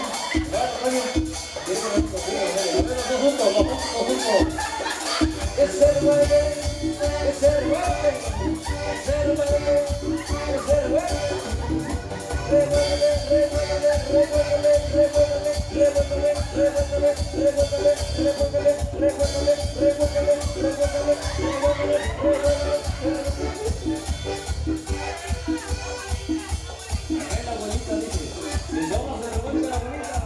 Speaker 1: Que se revuelve, que se revuelve, que se revuelve, que se revuelve. Revuélvete, revuélvete, revuélvete, revuélvete, revuélvete, revuélvete, revuélvete, revuélvete, revuélvete, revuélvete, revuélvete, la abuelita dice, si vamos a revuelve la abuelita,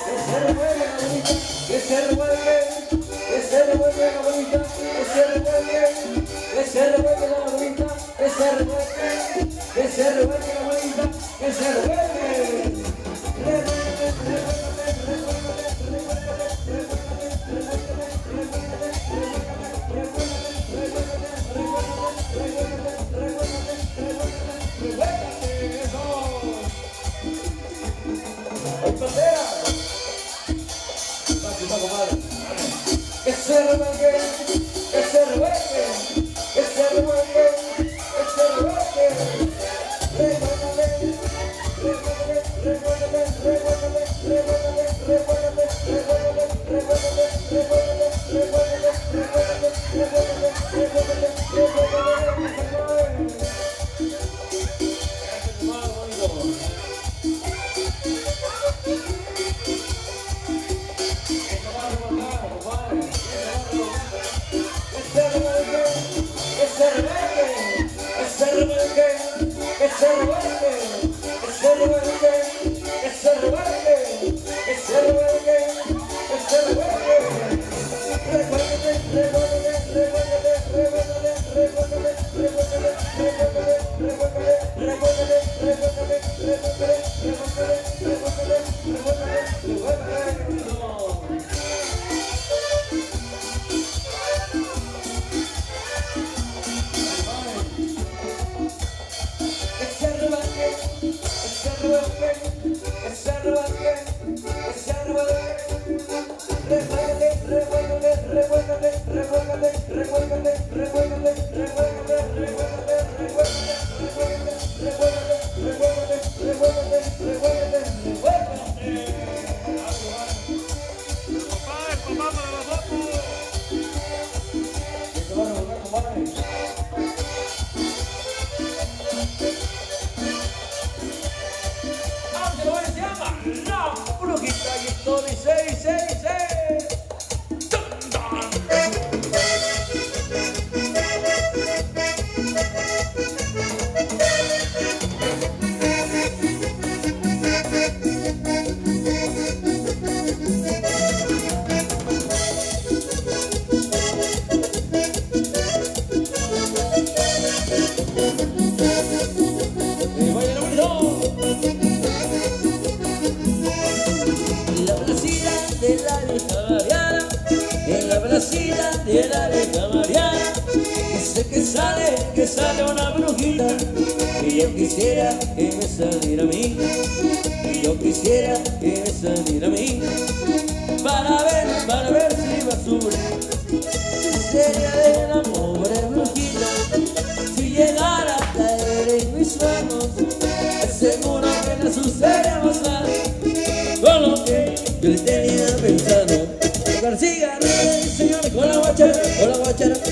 Speaker 1: que se revuelve la abuelita, que se revuelve, que se revuelve la abuelita, que se revuelve, que se revuelve la abuelita, que se revuelve, que se revuelve la abuelita, que se revuelve. Revuélvete, revuélvete, revuélvete, que se revuelve, que se revuelve, que se revuelve, que se revuelve. Revuélvete, revuélvete, revuélvete, revuélvete, revuélvete, revuélvete, revuélvete, revuélvete, revuélvete, revuélvete, revuélvete, revuélvete, revuélvete, revuélvete, revuélvete, revuélvete, revuélvete,
Speaker 3: que sale una brujita. Y yo quisiera que me saliera a mí. Y yo quisiera que me saliera a mí. Para ver si va a sufrir. Sería de la pobre brujita. Si llegara a caer en mis manos, seguro que no sucedería más nada. Con lo que yo le tenía pensado. Colgar cigarrillo, y señor con la guachara,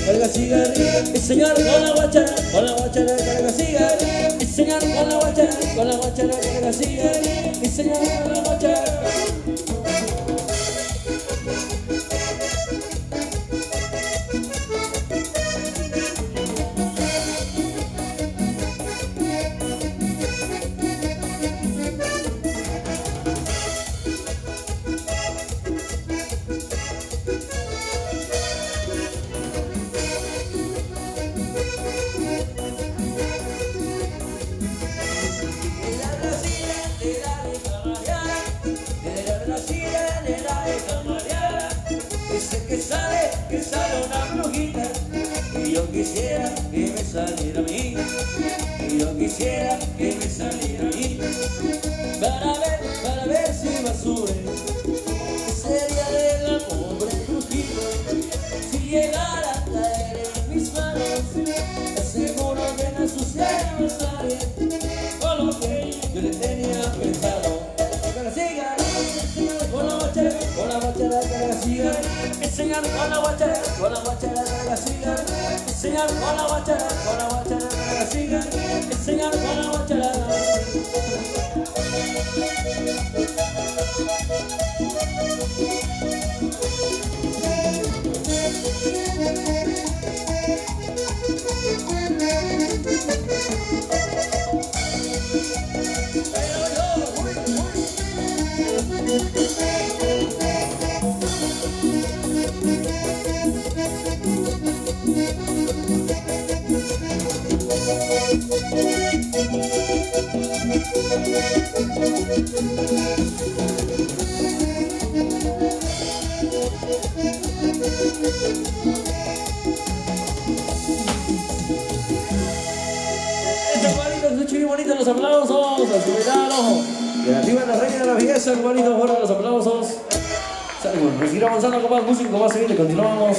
Speaker 3: colga cigarrillo, y señor con la guachara, colga cigarrillo, y señor con la guachara, colga cigarrillo, y señor con la guachara. Que sale una brujita. Y yo quisiera que me saliera a mí. Y yo quisiera que me saliera a mí. Para ver si va a subir. Sería de la pobre brujita. Si llegara a caer en mis manos, seguro que no sucedería más nadie. Con lo que yo le tenía pensado. Con la cigarra, con la guachara, con la cigarra. Señor con la guachara, carga cigarra. Señor con la guachara, carga cigarra. Señor con la guachara. Bonito, los aplausos, al subir ojo. Y arriba la reina de la belleza, hermanito, fuera los aplausos. Salimos, nos seguirá avanzando con más música, con más seguir y continuamos.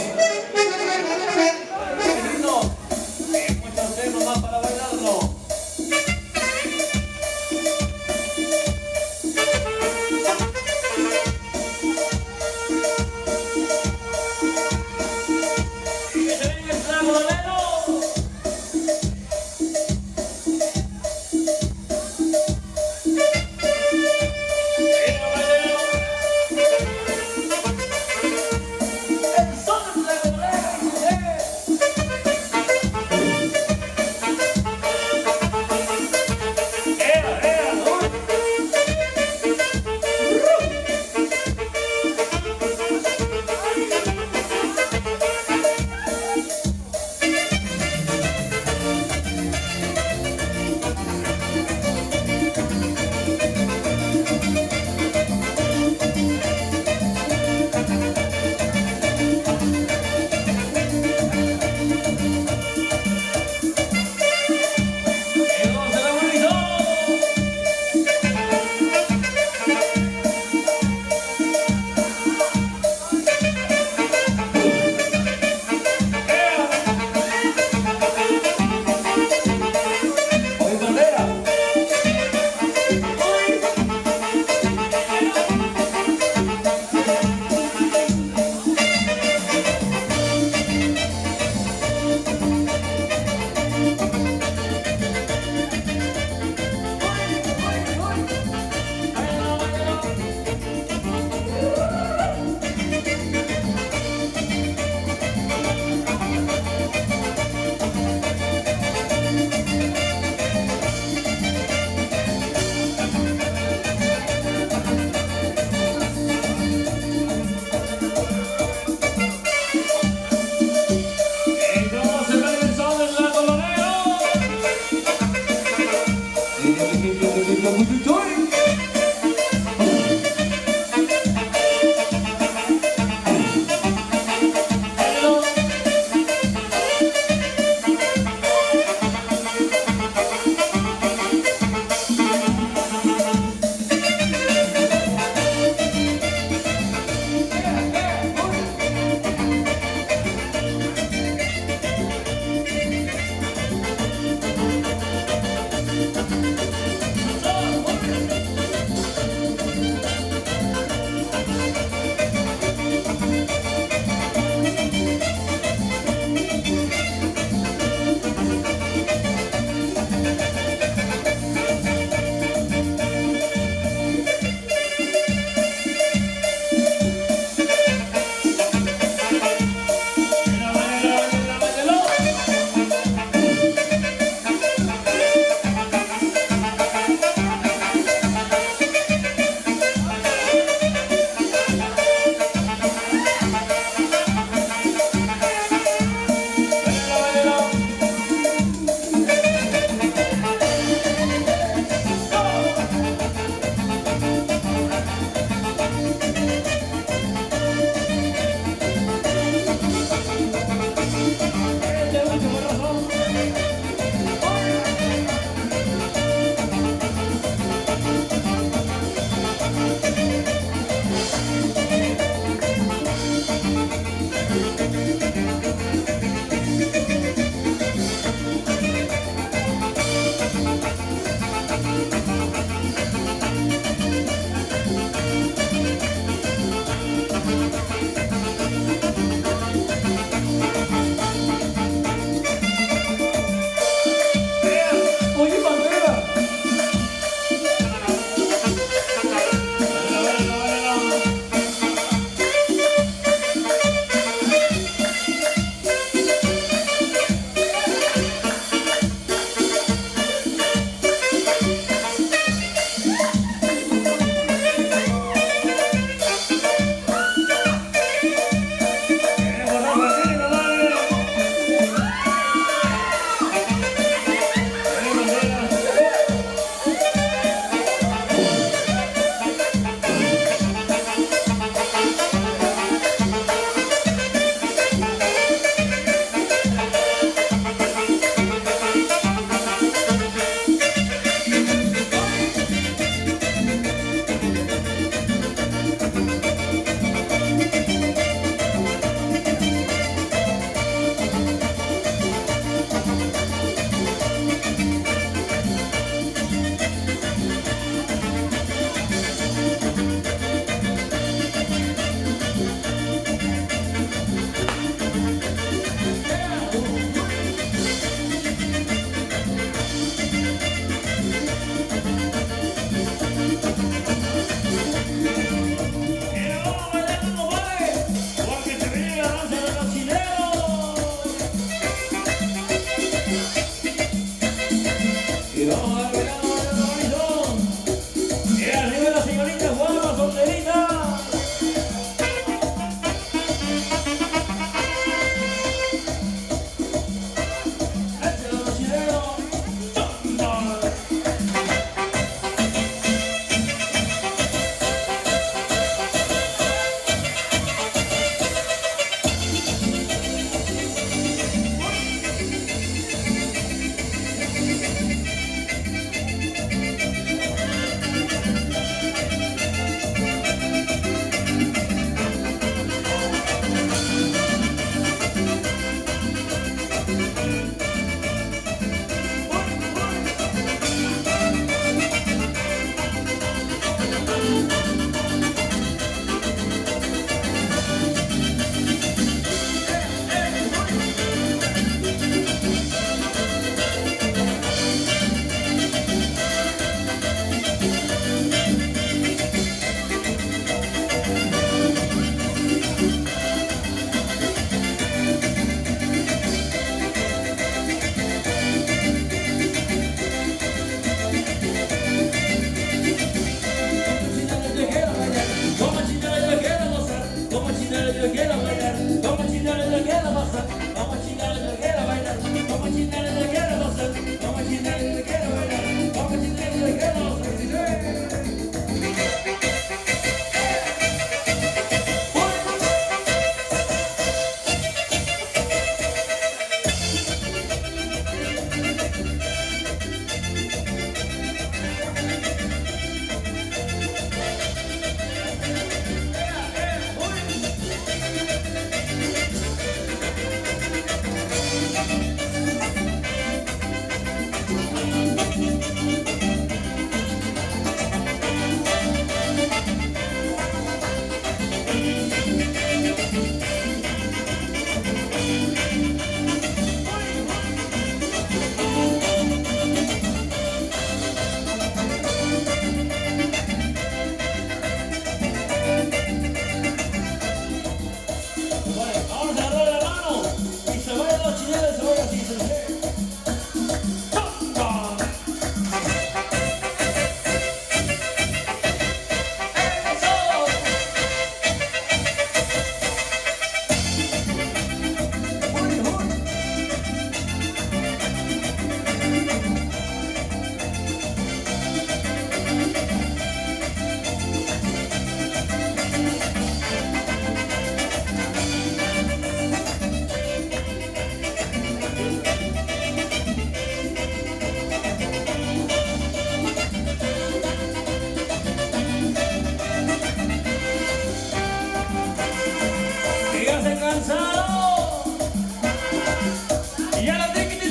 Speaker 3: Muchos temas más para bailarlo. Y que se venga el trago de Leno. El sol del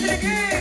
Speaker 3: Cacerona,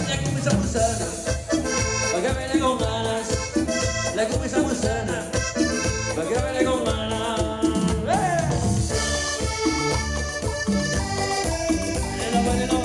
Speaker 3: La cumbia sabrosana, pa' que baile con ganas. La cumbia sabrosana, pa' que baile con ganas. La bailelo.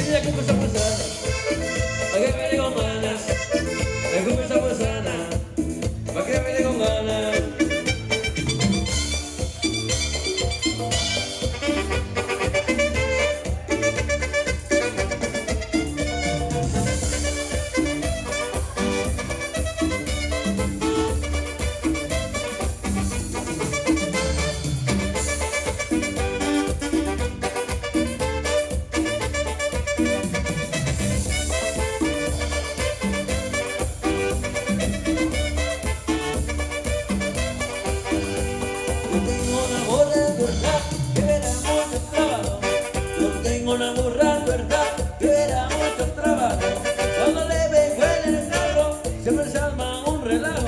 Speaker 3: La cumbia sabrosana, pa' que baile con ganas. La cumbia sabrosana, pa' que baile con ganas. Yo tengo una morra verdad que verá mucho trabajo. Yo tengo una morra verdad que verá mucho trabajo. Cuando le vengo en el carro, siempre se arma un relajo.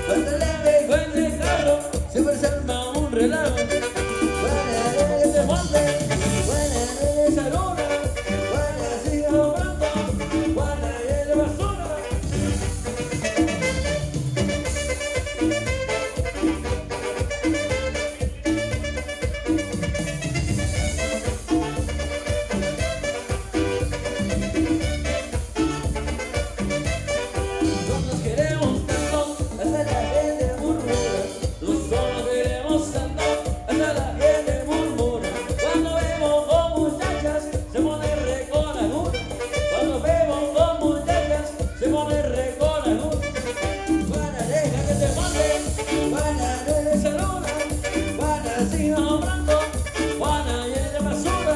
Speaker 3: Cuando le vengo en el carro, siempre se arma un relajo. Buena de ese monte, buena de esa luna, buena sigue ahogando, buena de basura. Nosotros queremos tanto, hasta la gente murmura. Nosotros queremos tanto, hasta la gente murmura. Cuando vemos dos muchachas, se pone recoladura. Cuando vemos dos muchachas, se pone recoladura. Juana, deja que te mande, Juana, no eres esa luna. Juana, sigue nombrando, Juana, y es de basura.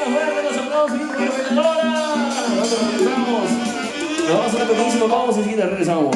Speaker 3: Fuerte los aplausos y bailadora. Nosotros regresamos. Nos vamos a una pequeñísima pausa y enseguida regresamos.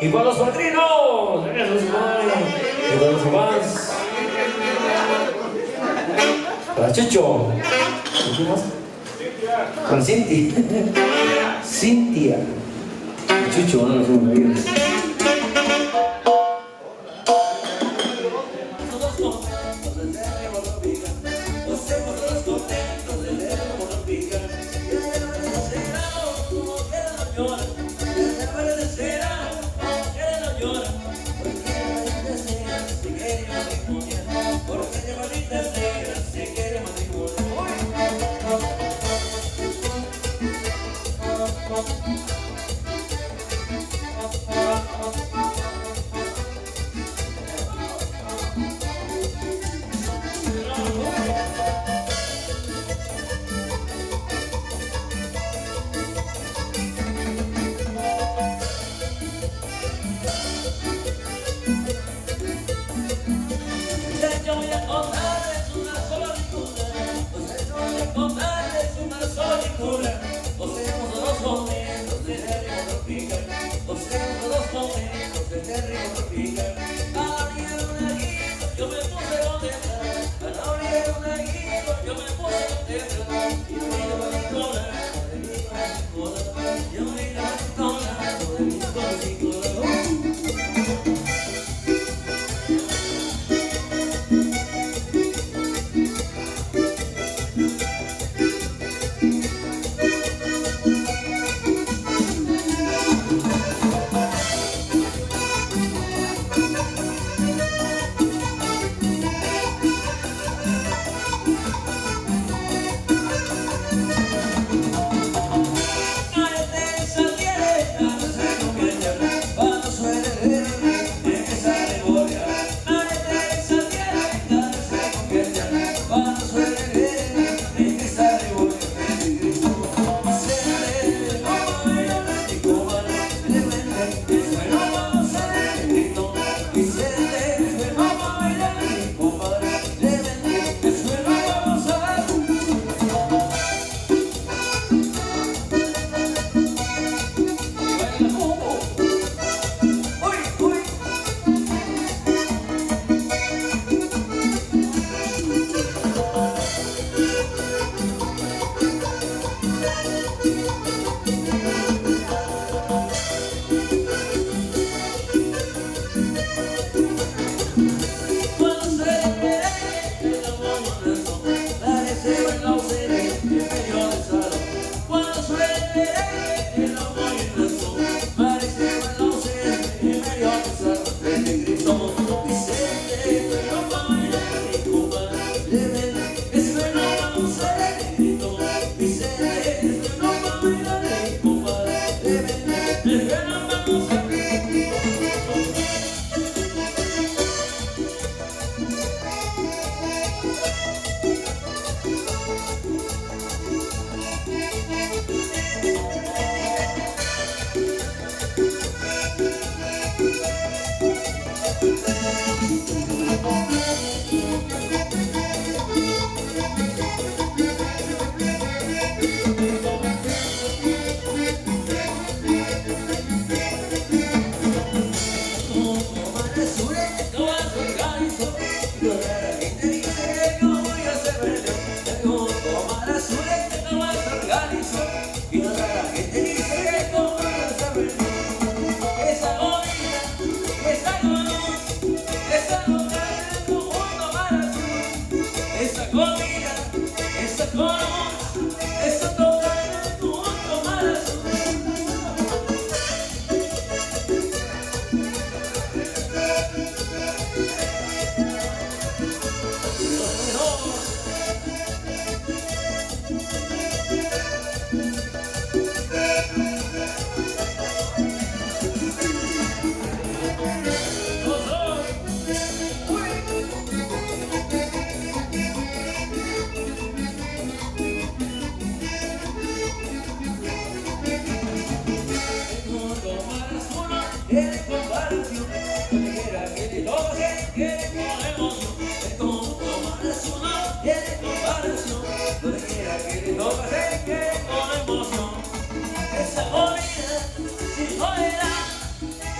Speaker 3: Y para los padrinos, eso es bueno. Y para los demás, para Chucho. ¿Qué más? Para Cintia. Cintia. Chucho, no nos hemos oído.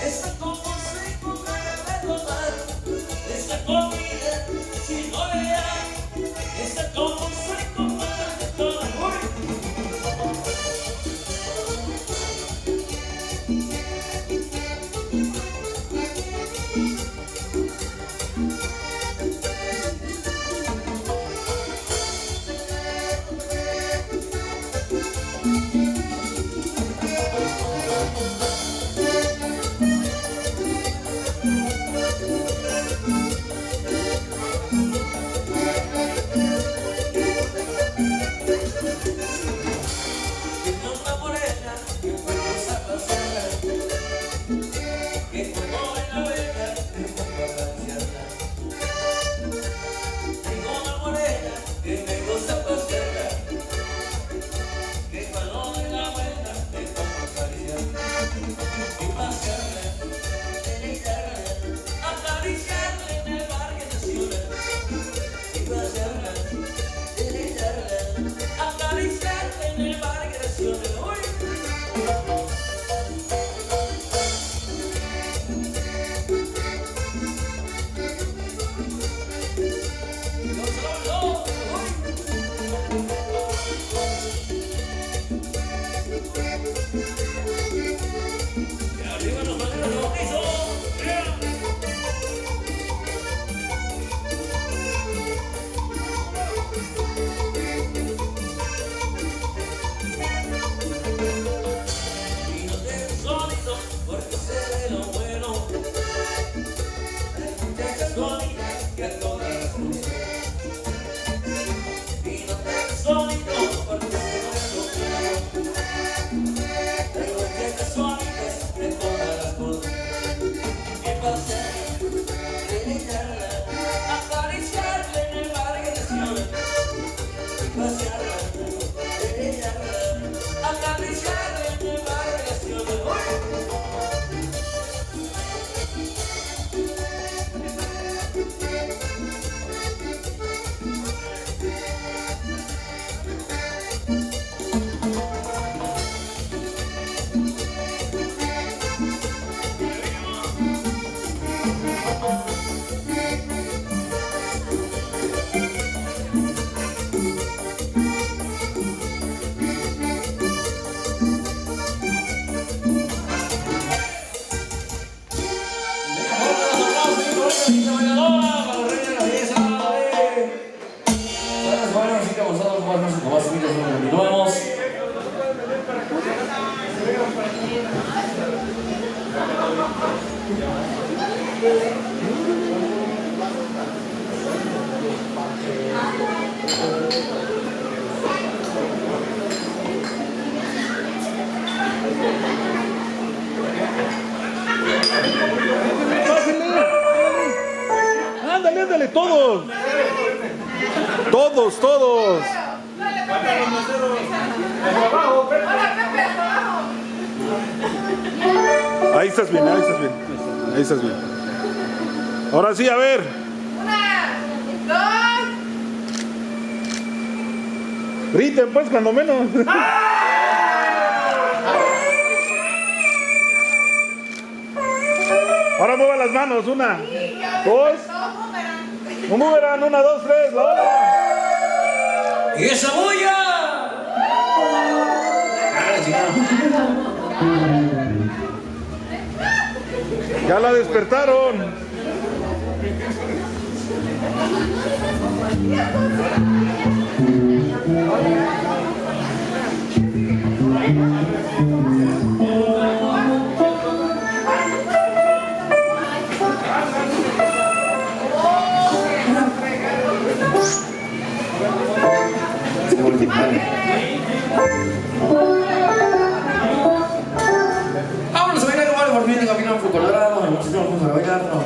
Speaker 3: Esa nomás amigos, continuemos.
Speaker 2: Ándale, ándale, todos. Todos, todos. Ahí estás bien, ahí estás bien. Ahí estás bien. Ahora sí, a ver.
Speaker 6: 1, 2.
Speaker 2: Griten pues cuando menos. Ahora muevan las manos, 1, 2. Un boomerang, 1, 2, 3, la ola.
Speaker 3: ¡Y esa bulla!
Speaker 2: Ya la despertaron.
Speaker 3: Vámonos a bailar igual, por fin, camino por Colorado, muchísimos puntos para bailar, no.